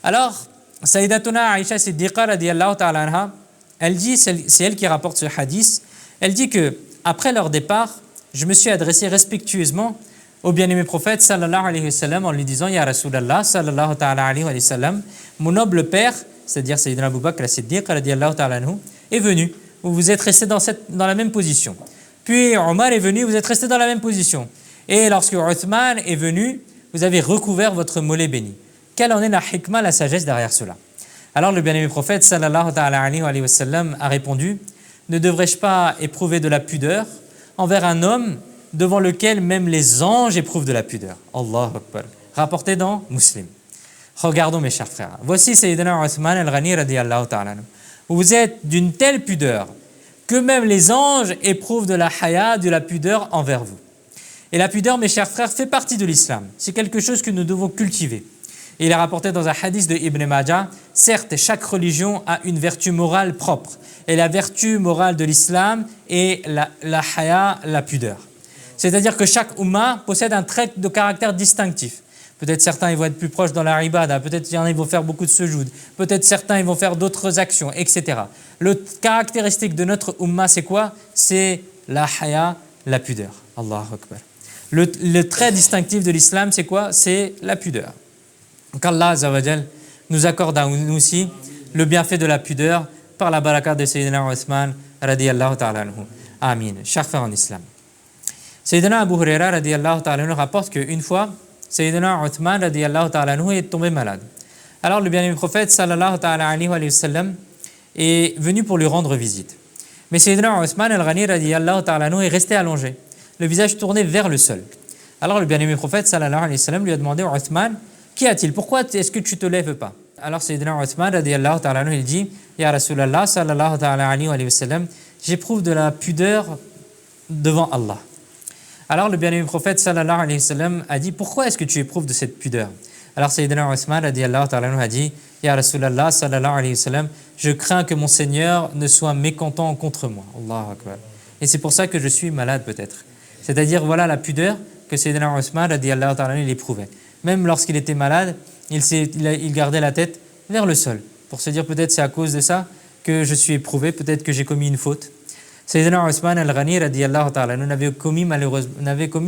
Alors, Sayyidatuna Aïcha Siddiqa radiyallahu ta'ala anha elle dit, c'est elle qui rapporte ce hadith, elle dit que après leur départ, je me suis adressé respectueusement au bien-aimé prophète sallallahu alayhi wa sallam en lui disant Ya Rasulallah sallallahu ta'ala alayhi wa sallam, mon noble père, c'est-à-dire Sayyidina Abu Bakr as-Siddiq radiyallahu ta'ala anhu, est venu. Vous êtes resté dans la même position. Puis Omar est venu, vous êtes resté dans la même position. Et lorsque Uthman est venu, vous avez recouvert votre mollet béni. Quelle en est la hikmah, la sagesse derrière cela? Alors le bien-aimé prophète sallallahu ta'ala alayhi wa sallam a répondu Ne devrais-je pas éprouver de la pudeur envers un homme devant lequel même les anges éprouvent de la pudeur? Allahu Akbar. Rapporté dans Muslim. Regardons mes chers frères. Voici Sayyidina Uthman al-Ghani radiyallahu ta'ala anhu. Vous êtes d'une telle pudeur que même les anges éprouvent de la haya, de la pudeur envers vous. Et la pudeur, mes chers frères, fait partie de l'islam. C'est quelque chose que nous devons cultiver. Et il est rapporté dans un hadith de Ibn Majah, certes, chaque religion a une vertu morale propre. Et la vertu morale de l'islam est la haya, la pudeur. C'est-à-dire que chaque ummah possède un trait de caractère distinctif. Peut-être certains ils vont être plus proches dans la ibada, peut-être il y en a ils vont faire beaucoup de sujoud, peut-être certains ils vont faire d'autres actions, etc. Le caractéristique de notre ummah, c'est quoi? C'est la haya, la pudeur. Allahu Akbar. Le trait distinctif de l'islam, c'est quoi? C'est la pudeur. Qu'Allah Azza wa Jal nous accorde à nous aussi le bienfait de la pudeur par la baraka de Sayyidina Uthman radiyallahu ta'ala anhu. Amin. Chers frères en islam. Sayyidina Abu Huraira radiyallahu ta'ala anhu rapporte qu'une fois, Sayyidina Uthman radiyallahu ta'ala anhu est tombé malade. Alors le bien-aimé prophète sallallahu ta'ala alayhi wa sallam est venu pour lui rendre visite. Mais Sayyidina Uthman al-Ghani radiyallahu ta'ala anhu est resté allongé, le visage tourné vers le sol. Alors le bien-aimé prophète sallallahu alayhi wa sallam lui a demandé à Uthman, qu'y a-t-il? Pourquoi est-ce que tu te lèves pas? Alors Sayyidina Uthman radiyallahu ta'ala anhu il dit, Ya Rasulallah sallallahu ta'ala alayhi wa sallam, j'éprouve de la pudeur devant Allah. Alors le bien-aimé prophète sallallahu alayhi wa sallam a dit, pourquoi est-ce que tu éprouves de cette pudeur? Alors Sayyidina Uthman radiyallahu ta'ala anhu a dit, Ya Rasulallah sallallahu alayhi wa sallam, je crains que mon Seigneur ne soit mécontent contre moi. Allahu Akbar. Et c'est pour ça que je suis malade peut-être. C'est-à-dire voilà la pudeur que Sayyidina Uthman radiyallahu ta'ala anhu il éprouvait. Même lorsqu'il était malade, il gardait la tête vers le sol pour se dire peut-être c'est à cause de ça que je suis éprouvé, peut-être que j'ai commis une faute. Sayyidina Uthman al-Ghani radiyallahu ta'ala n'avait commis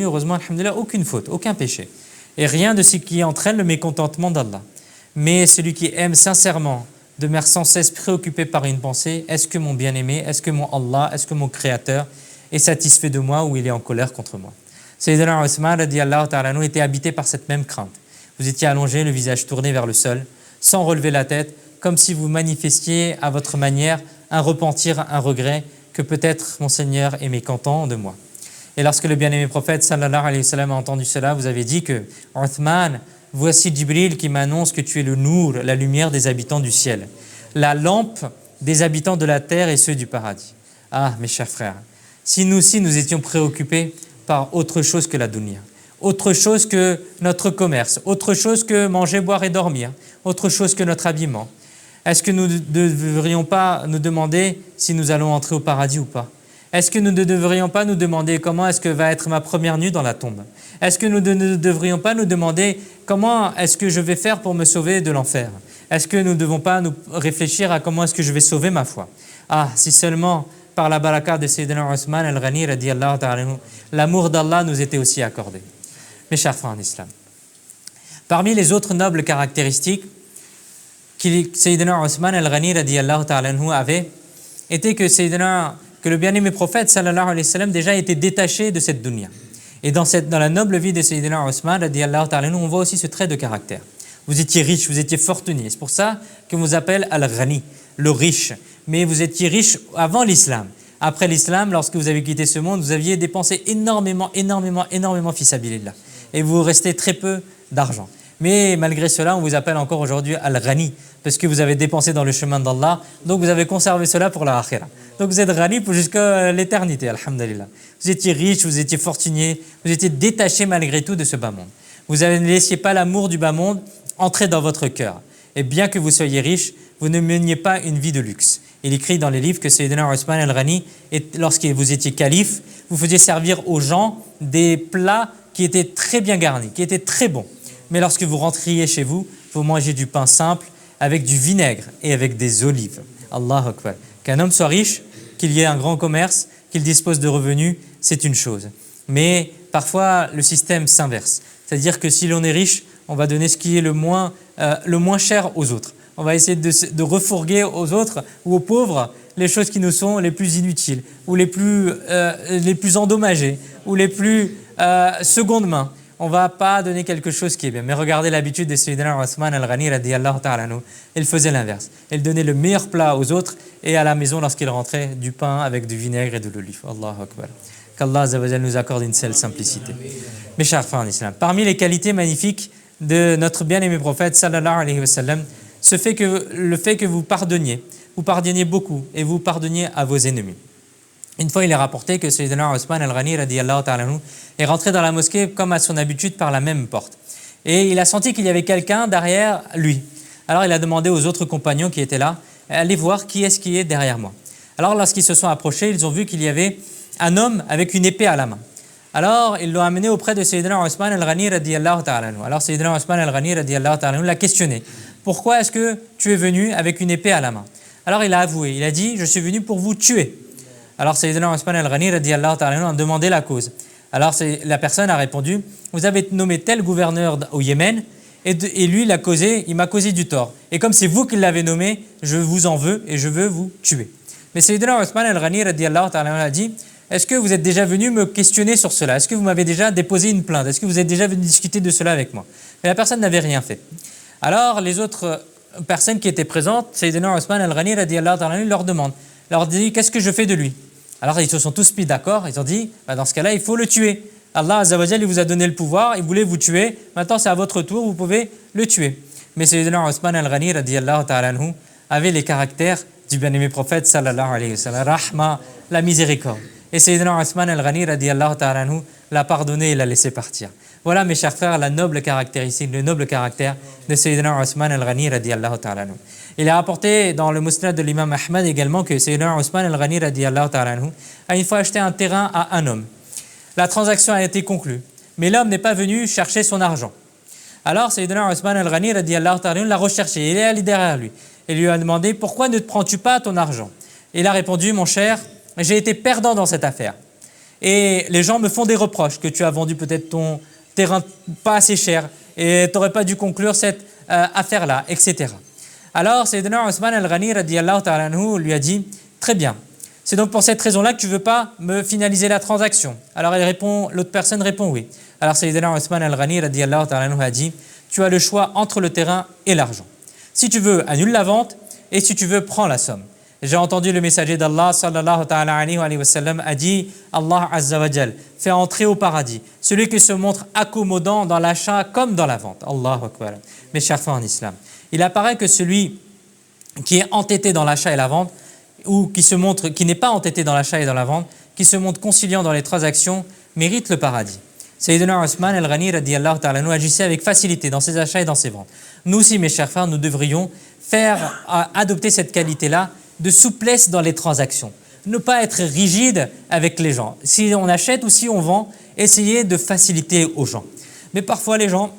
heureusement alhamdulillah aucune faute, aucun péché. Et rien de ce qui entraîne le mécontentement d'Allah. Mais celui qui aime sincèrement demeure sans cesse préoccupé par une pensée, est-ce que mon bien-aimé, est-ce que mon Allah, est-ce que mon Créateur est satisfait de moi ou il est en colère contre moi? Sayyidina Uthman radiyallahu ta'ala était habité par cette même crainte. Vous étiez allongé, le visage tourné vers le sol, sans relever la tête, comme si vous manifestiez à votre manière un repentir, un regret, que peut-être mon Seigneur est mécontent de moi. Et lorsque le bien-aimé prophète sallallahu alayhi wa sallam a entendu cela, vous avez dit que Uthman, voici Jibril qui m'annonce que tu es le Nour, la lumière des habitants du ciel, la lampe des habitants de la terre et ceux du paradis. Ah, mes chers frères, si nous aussi nous étions préoccupés par autre chose que la dunya, autre chose que notre commerce, autre chose que manger, boire et dormir, autre chose que notre habillement, est-ce que nous ne devrions pas nous demander si nous allons entrer au paradis ou pas? Est-ce que nous ne devrions pas nous demander comment est-ce que va être ma première nuit dans la tombe? Est-ce que nous ne devrions pas nous demander comment est-ce que je vais faire pour me sauver de l'enfer? Est-ce que nous ne devons pas nous réfléchir à comment est-ce que je vais sauver ma foi? Ah, si seulement par la baraka de Sayyidina Uthman al-Ghani radiyallahu ta'ala anhu, l'amour d'Allah nous était aussi accordé. Mes chers frères en islam, parmi les autres nobles caractéristiques que Sayyidina Uthman al-Ghani radiyallahu ta'ala anhu avait, était que le bien-aimé prophète sallallahu alayhi wa sallam déjà était détaché de cette dunya. Et dans la noble vie de Sayyidina Uthman radiyallahu ta'ala anhu, on voit aussi ce trait de caractère. Vous étiez riche, vous étiez fortuné. C'est pour ça qu'on vous appelle al-Ghani, le riche. Mais vous étiez riche avant l'islam. Après l'islam, lorsque vous avez quitté ce monde, vous aviez dépensé énormément fi sabilillah. Et vous restez très peu d'argent. Mais malgré cela, on vous appelle encore aujourd'hui Al-Ghani, parce que vous avez dépensé dans le chemin d'Allah, donc vous avez conservé cela pour la akhira. Donc vous êtes Ghani pour jusqu'à l'éternité, alhamdulillah. Vous étiez riche, vous étiez fortuné, vous étiez détaché malgré tout de ce bas monde. Vous ne laissiez pas l'amour du bas monde entrer dans votre cœur. Et bien que vous soyez riche, vous ne meniez pas une vie de luxe. Il écrit dans les livres que Sayyidina Uthman al-Ghani, lorsque vous étiez calife, vous faisiez servir aux gens des plats qui étaient très bien garnis, qui étaient très bons. Mais lorsque vous rentriez chez vous, vous mangez du pain simple avec du vinaigre et avec des olives. Allahu Akbar. Qu'un homme soit riche, qu'il y ait un grand commerce, qu'il dispose de revenus, c'est une chose. Mais parfois, le système s'inverse. C'est-à-dire que si l'on est riche, on va donner ce qui est le moins cher aux autres. On va essayer de refourguer aux autres ou aux pauvres les choses qui nous sont les plus inutiles ou les plus endommagées ou les plus seconde main. On ne va pas donner quelque chose qui est bien. Mais regardez l'habitude de Sayyidina Othman al-Ghani radiyallahu ta'ala anhu. Il faisait l'inverse. Il donnait le meilleur plat aux autres et à la maison, lorsqu'il rentrait, du pain avec du vinaigre et de l'olive. Allahu Akbar. Qu'Allah Azza wa Jal nous accorde une telle simplicité. Mes chers frères en islam, parmi les qualités magnifiques de notre bien-aimé prophète sallallahu alayhi wa sallam, le fait que vous pardonniez beaucoup et vous pardonniez à vos ennemis. Une fois, il est rapporté que Sayyidina Othman al-Ghani radiyallahu ta'ala anhu est rentré dans la mosquée comme à son habitude par la même porte. Et il a senti qu'il y avait quelqu'un derrière lui. Alors il a demandé aux autres compagnons qui étaient là, allez voir qui est-ce qui est derrière moi. Alors lorsqu'ils se sont approchés, ils ont vu qu'il y avait un homme avec une épée à la main. Alors ils l'ont amené auprès de Sayyidina Othman al-Ghani radiyallahu ta'ala anhu. Alors Sayyidina Othman al-Ghani radiyallahu ta'ala anhu l'a questionné. Pourquoi est-ce que tu es venu avec une épée à la main? Alors il a avoué, il a dit, je suis venu pour vous tuer. Alors Sayyidina Othman al-Ghani radiyallahu ta'ala anhu a demandé la cause. Alors la personne a répondu, vous avez nommé tel gouverneur au Yémen et lui il m'a causé du tort. Et comme c'est vous qui l'avez nommé, je vous en veux et je veux vous tuer. Mais Sayyidina Othman al-Ghani radiyallahu ta'ala anhu a dit, est-ce que vous êtes déjà venu me questionner sur cela? Est-ce que vous m'avez déjà déposé une plainte? Est-ce que vous êtes déjà venu discuter de cela avec moi? Mais la personne n'avait rien fait. Alors les autres personnes qui étaient présentes, Sayyidina Othman al-Ghani radiyallahu ta'ala anhu leur dit, qu'est-ce que je fais de lui? Alors ils se sont tous mis d'accord, ils ont dit, dans ce cas-là, il faut le tuer. Allah Azza wa Jal, il vous a donné le pouvoir, il voulait vous tuer, maintenant c'est à votre tour, vous pouvez le tuer. Mais Sayyidina Othman al-Ghani radiyallahu ta'ala anhu avait les caractères du bien-aimé prophète sallallahu alayhi wa sallam, rahma, la miséricorde. Et Sayyidina Othman al-Ghani radiyallahu ta'ala anhu l'a pardonné et l'a laissé partir. Voilà mes chers frères, la noble caractéristique, le noble caractère de Sayyidina Othman al-Ghani radiyallahu ta'ala anhu. Il est rapporté dans le Musnad de l'imam Ahmad également que Sayyidina Othman al-Ghani radiyallahu ta'ala anhu a une fois acheté un terrain à un homme. La transaction a été conclue, mais l'homme n'est pas venu chercher son argent. Alors Sayyidina Othman al-Ghani radiyallahu ta'ala anhu l'a recherché, il est allé derrière lui et lui a demandé, pourquoi ne te prends-tu pas ton argent? Et il a répondu, mon cher, j'ai été perdant dans cette affaire. Et les gens me font des reproches, que tu as vendu peut-être ton terrain pas assez cher et tu n'aurais pas dû conclure cette affaire-là, etc. Alors Sayyidina Othman al-Ghani radiyallahu ta'ala anhu lui a dit, très bien, c'est donc pour cette raison-là que tu ne veux pas me finaliser la transaction. Alors l'autre personne répond oui. Alors Sayyidina Othman al-Ghani radiyallahu ta'ala anhu a dit, tu as le choix entre le terrain et l'argent. Si tu veux, annule la vente, et si tu veux, prends la somme. J'ai entendu le messager d'Allah sallallahu ta'ala alayhi wa sallam a dit, Allah Azza wa Jal fait entrer au paradis celui qui se montre accommodant dans l'achat comme dans la vente. Allahu Akbar. Mes chers frères en islam, il apparaît que celui qui est entêté dans l'achat et la vente, ou qui n'est pas entêté dans l'achat et dans la vente, qui se montre conciliant dans les transactions, mérite le paradis. Sayyidina Othman al-Ghani radiyallahu ta'ala anhu agissait avec facilité dans ses achats et dans ses ventes. Nous aussi, mes chers frères, nous devrions adopter cette qualité-là de souplesse dans les transactions. Ne pas être rigide avec les gens. Si on achète ou si on vend, essayez de faciliter aux gens. Mais parfois, les gens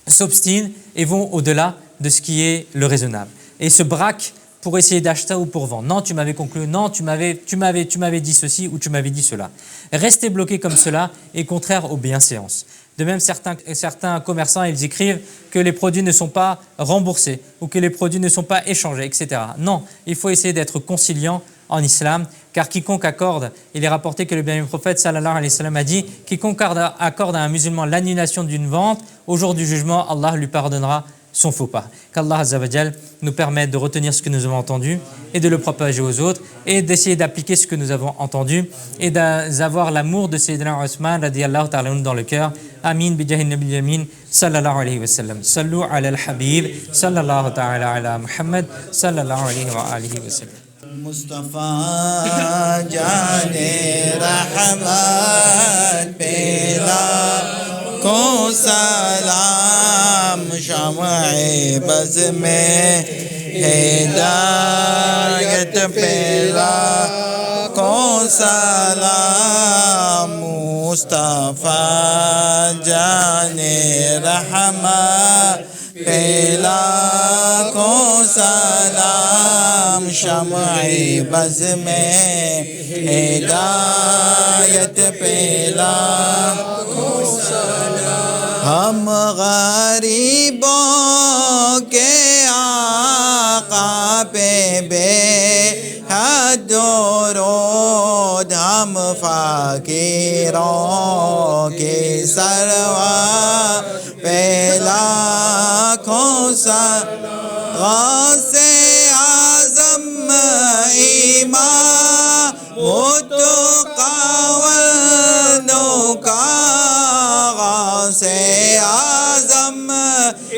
s'obstinent et vont au-delà de ce qui est le raisonnable. Et se braquent pour essayer d'acheter ou pour vendre. Non, tu m'avais conclu, non, tu m'avais dit ceci ou tu m'avais dit cela. Rester bloqué comme cela est contraire aux bienséances. De même, certains commerçants, ils écrivent que les produits ne sont pas remboursés ou que les produits ne sont pas échangés, etc. Non, il faut essayer d'être conciliant en islam, car quiconque accorde, il est rapporté que le bien-aimé prophète sallallahu alayhi wa sallam a dit, quiconque accorde à un musulman l'annulation d'une vente, au jour du jugement, Allah lui pardonnera son faux pas. Qu'Allah Azza wa Jal nous permette de retenir ce que nous avons entendu et de le propager aux autres et d'essayer d'appliquer ce que nous avons entendu et d'avoir l'amour de Sayyidina Othman radiyallahu ta'ala anhu dans le cœur. Amin bi jahin nabiy amin sallallahu alayhi wa sallam. Sallu ala al-habib sallallahu ta'ala ala Muhammad sallallahu alayhi wa alihi wa sallam. Mustafa Jane Rahman Pela को सलाम शम्ए बज़ में हिदायत पेला को सलाम मुस्तफ़ा जाने रहमा پہ لاکھوں سلام شمع بز میں ہدایت پہ لاکھوں سلام ہم غریبوں کے آقا پہ بے حد درود ہم فقیروں کے سرور پہ لاکھوں سلام غوث اعظم امام متقی والنقا غوث اعظم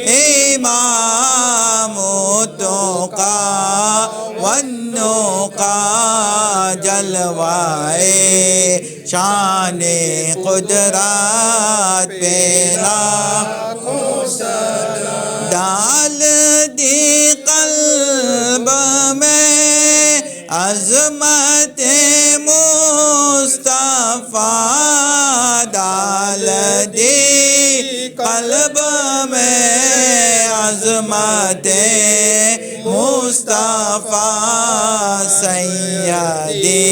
امام متقی والنقا جلوائے شان قدرت پہ لاکھوں سلام ڈال دی قلب میں عظمت مصطفیٰ ڈال دی قلب میں عظمت مصطفیٰ سیدی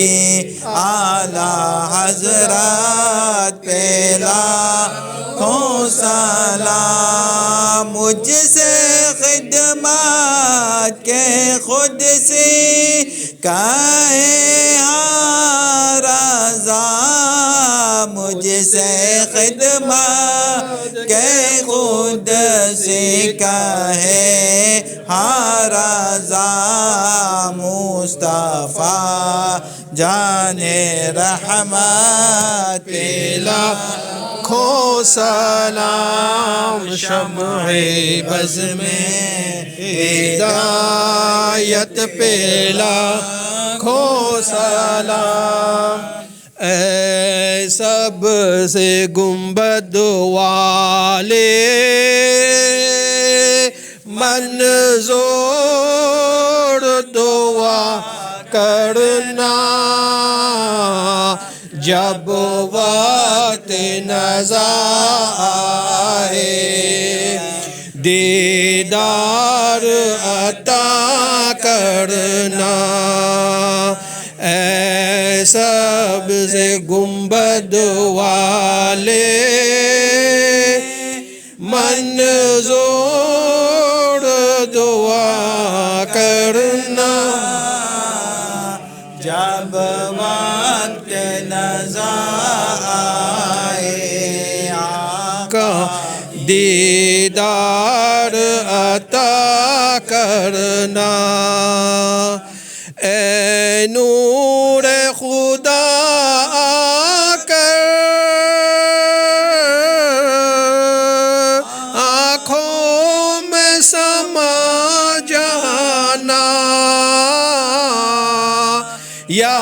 اعلیٰ حضرت پہ لاکھوں سلام مجھ سے خدمت کے خود سی کہے رضا مجھ سے خدمت کے خود سی کہے رضا مصطفیٰ جان رحمت پہ لاکھوں سلام شمع بز میں ہدایت پہ لاکھوں سلام اے سب سے گنبد والے منظور دعا کرنا جب وقت نظر آئے دیدار عطا کرنا اے سبز گنبد والے منظور دعا کرنا جب وقت نظر آئے آقا دیدار عطا کرنا اے نور خدا آ کر آنکھوں میں سما جانا یا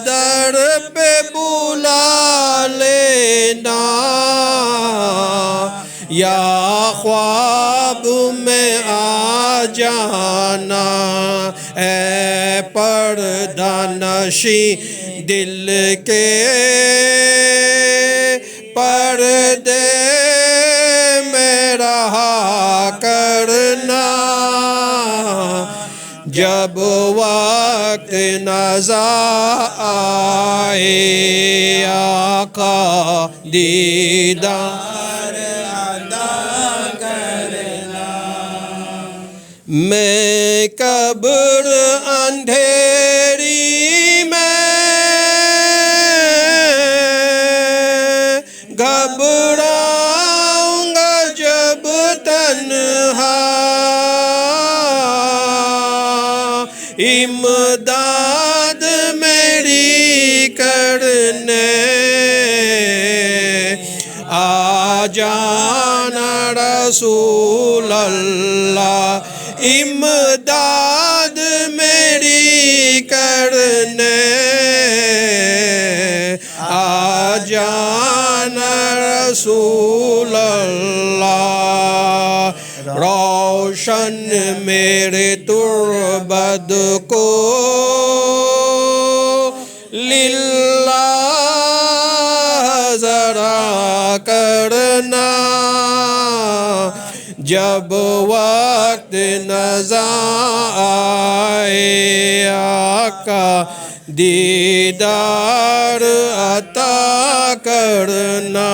در پہ بلا لینا یا خواب میں آ جانا اے پردہ نشیں دل کے پردے میں رہا کرنا جب وقت نظر آئے آقا دیدار ادا کرنا میں قبر اندھیری میں گھبراؤں گا جب تنہا امداد میری کرنے آ جانا رسول اللہ امداد میری کرنے آ جانا رسول اللہ روشن میرے تربت کو للہ ذرا کرنا جب وقت نظر آئے آقا دیدار عطا کرنا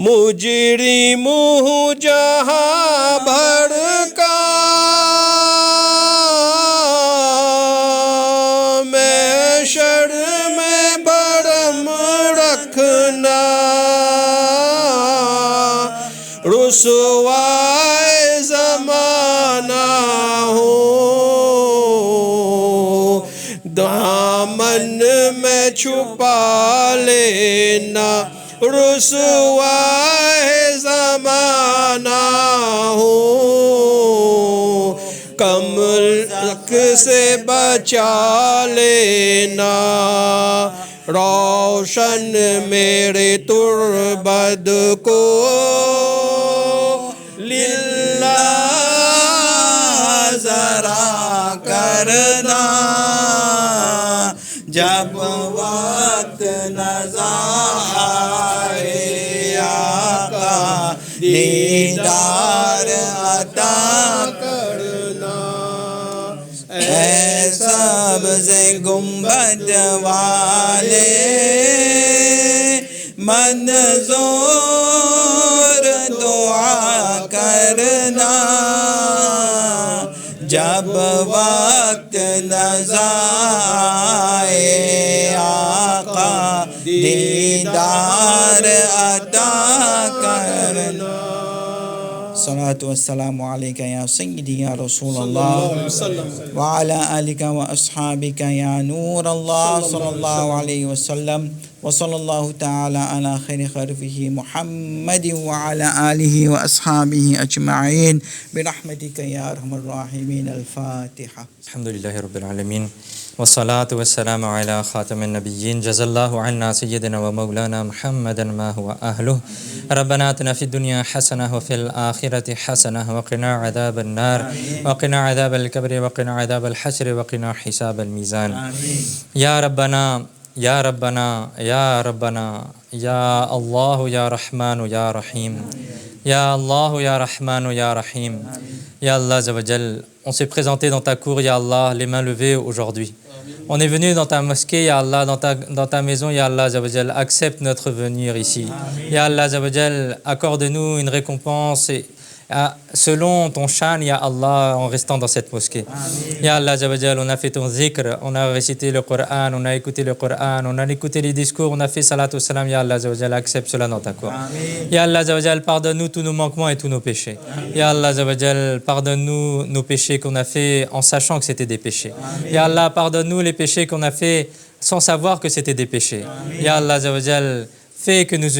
مجرم ہوں جہاں بھر کا میں شر میں برم رکھنا رسوائے زمانہ ہوں دامن میں چھپا لینا رسوائے زمانہ ہوں کملک سے بچا لینا روشن میرے تربت کو للہ ذرا کرنا جب وقت نظر آئے آقا دیدار عطا کرنا اے سبز گنبد والے منظور دعا کرنا جب وقت نظر آئے آقا دیدار عطا کرنا الصلاة والسلام علیکہ یا سیدی یا رسول اللہ وعلی آلک و اصحابک یا نور اللہ صلی اللہ علیہ وسلم وصلی اللہ تعالی علی خیر خلقہ محمد وعلی آلہ و اصحابہ اجمعین برحمتک یا ارحم الراحمین الفاتحہ الحمدللہ رب العالمین والصلاة والسلام على خاتم النبيين جزا الله عنا سيدنا ومولانا محمدا ما هو أهله ربنا آتنا في الدنيا حسنة وفي الآخرة حسنة وقنا عذاب النار وقنا عذاب الكبر وقنا عذاب الحشر وقنا حساب الميزان يا ربنا يا ربنا يا ربنا يا الله يا رحمن يا رحيم يا الله يا رحمن يا رحيم Ya Allah Azza wa Jal, on s'est présenté dans ta cour, Ya Allah, les mains levées aujourd'hui. On est venu dans ta mosquée, Ya Allah, dans ta maison, Ya Allah Azza wa Jal, accepte notre venue ici. Ya Allah Azza wa Jal, accorde-nous une récompense selon ton shan, Ya Allah, en restant dans cette mosquée. Ya Allah Azza wa Jal, on a fait ton zikr, on a récité le Coran, on a écouté le Coran, on a écouté les discours, on a fait salat au salam, Ya Allah Azza wa Jal, accepte cela dans ta cour. Ya Allah Azza wa Jal, pardonne-nous tous nos manquements et tous nos péchés. Ya Allah Azza wa Jal, pardonne-nous nos péchés qu'on a fait en sachant que c'était des péchés. Ya Allah, pardonne-nous les péchés qu'on a fait sans savoir que c'était des péchés. Ya Allah Azza wa Jal, fais que nous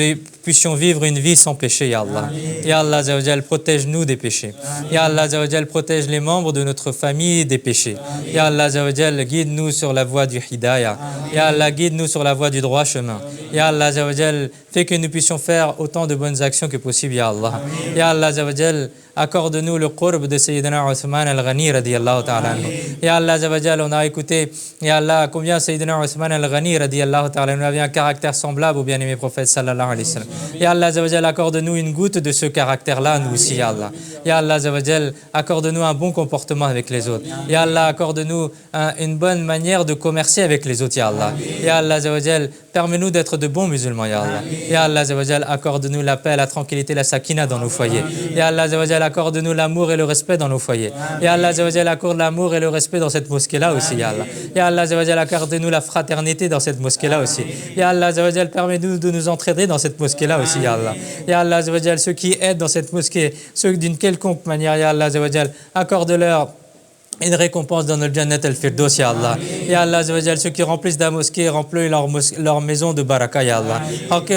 puissions vivre une vie sans péché, Ya Allah. Ya Allah Azza wa Jal, protège-nous des péchés. Ya Allah Azza wa Jal, protège les membres de notre famille des péchés. Ya Allah Azza wa Jal, guide-nous sur la voie du hidayah. Ya Allah, guide-nous sur la voie du droit chemin. Ya Allah Azza wa Jal, fais que nous puissions faire autant de bonnes actions que possible, Ya Allah. Ya Allah Azza wa Jal, accorde-nous le qurb de Sayyidina Uthman al-Ghani radiyallahu ta'ala anhu. Ya Allah Azza wa Jal, on a écouté, Ya Allah, combien Sayyidina Uthman al-Ghani radiyallahu ta'ala anhu avait un caractère semblable au bien-aimé prophète sallallahu alayhi wa sallam. Ya Allah Azza wa Jal, accorde-nous une goutte de ce caractère-là, nous aussi, Ya Allah. Ya Allah Azza wa Jal, accorde-nous un bon comportement avec les autres. Ya Allah, accorde-nous une bonne manière de commercer avec les autres, Ya Allah. Ya Allah Azza wa Jal, permets-nous d'être de bons musulmans, Ya Allah. Ya Allah Azza wa Jal, accorde-nous la paix, la tranquillité, la sakina dans nos foyers. Ya Allah Azza wa Jal, accorde-nous l'amour et le respect dans nos foyers. Ya Allah Azza wa Jal, accorde l'amour et le respect dans cette mosquée-là aussi, Ya Allah. Ya Allah Azza wa Jal, accorde-nous la fraternité dans cette mosquée-là aussi. Ya Allah Azza wa Jal, permets-nous de nous entraider dans cette mosquée-là aussi, Ya Allah. Ya Allah Azza wa Jal, ceux qui aident dans cette mosquée, ceux d'une quelconque manière, Ya Allah Azza wa Jal, accorde-leur une récompense dans le Jannat al-Firdaus, Ya Allah. Ya Allah Azza wa Jal, ceux qui remplissent la mosquée, remplissent leur maison de baraka, Ya Allah.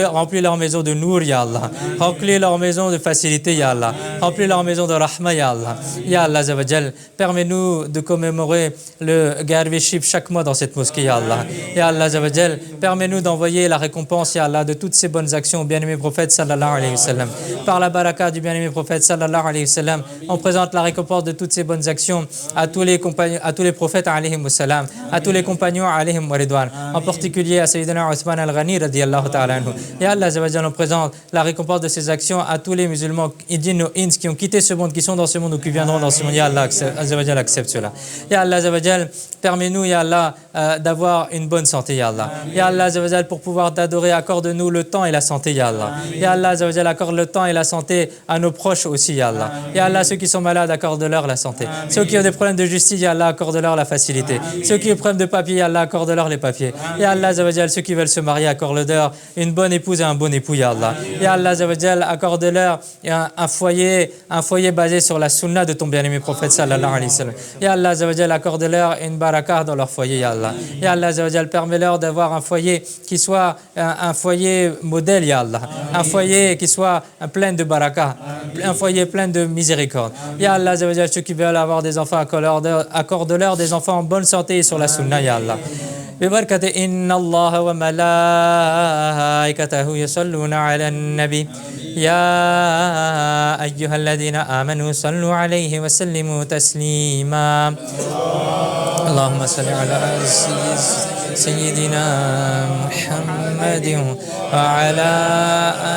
Remplis leur maison de nour, Ya Allah. Remplis leur maison de facilité, Ya Allah. Remplis leur maison de rahma, Ya Allah. Ya Allah Azawajal, permets-nous de commémorer le Garveship chaque mois dans cette mosquée, Ya Allah. Ya Allah Azawajal, permets-nous d'envoyer la récompense, Ya Allah, de toutes ces bonnes actions au bien-aimé prophète sallallahu alayhi wa sallam. Par la baraka du bien-aimé prophète sallallahu alayhi wa sallam, on présente la récompense de toutes ces bonnes actions à tous les compagnons, à tous les prophètes alayhi wa sallam, à tous les compagnons alayhi wa ridwan, en particulier à Sayyidina Uthman al-Ghani radiyallahu ta'ala anhu. Ya Allah Azawajal, on présente la récompense de ces actions à tous les musulmans indiens ou inds qui ont quitté ce monde, qui sont dans ce monde ou qui viendront dans ce monde. Ya Allah Azawajal, accepte cela. Ya Allah Azawajal, permets-nous, Ya Allah, d'avoir une bonne santé, Ya Allah. Ya Allah Azawajal, pour pouvoir t'adorer, accorde-nous le temps et la santé, Ya Allah. Ya Allah Azawajal, accorde le temps et la santé à nos proches aussi, Ya Allah. Ya Allah, ceux qui sont malades, accorde-leur la santé. Ceux qui ont des problèmes de justice, Ya Allah, accorde-leur la facilité. Ceux qui ont des problèmes de papier, Ya Allah, accorde-leur les papiers. Ya Allah Azawajal, ceux qui veulent se marier, accorde-leur une bonne épouse et un bon époux, Ya Allah. Ya Allah Azawajal, accorde-leur un foyer basé sur la sunna de ton bien-aimé prophète sallallahu alayhi wa sallam. Ya Allah Azawajal, accorde-leur une baraka dans leur foyer, Ya Allah. Ya Allah Azawajal, permets-leur d'avoir un foyer qui soit un foyer modèle, Ya Allah. Un foyer qui soit plein de baraka, un foyer plein de miséricorde. Ya Allah Azawajal, ceux qui veulent avoir des enfants, accorde-leur des enfants en bonne santé et sur la sunna, Ya Allah. ببركة إن الله وملائكته يصلون على النبي يا أيها الذين آمنوا صلوا عليه وسلموا تسليما اللهم صل على سيدنا محمد وعلى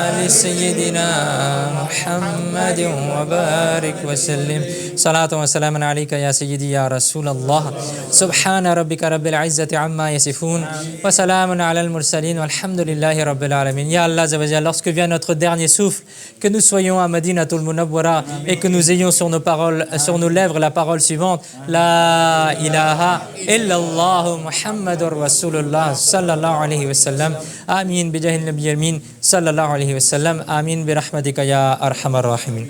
آل سيدنا محمد وبارك وسلم صلاة وسلاما عليك يا سيدي يا رسول الله سبحان ربك رب العزة عما يصفون وسلام على المرسلين والحمد لله رب العالمين. Ya Allah Azawajal, lorsque vient notre dernier souffle, que nous soyons à Madinatul Munawwara et que nous ayons sur nos paroles, sur nos lèvres la parole suivante: La ilaha illallah Muhammadur Rasulullah sallallahu alayhi wa sallam. Amin bijahi nabiy al-min sallallahu alayhi wa sallam. Amin bi rahmatika ya arhamar rahimin.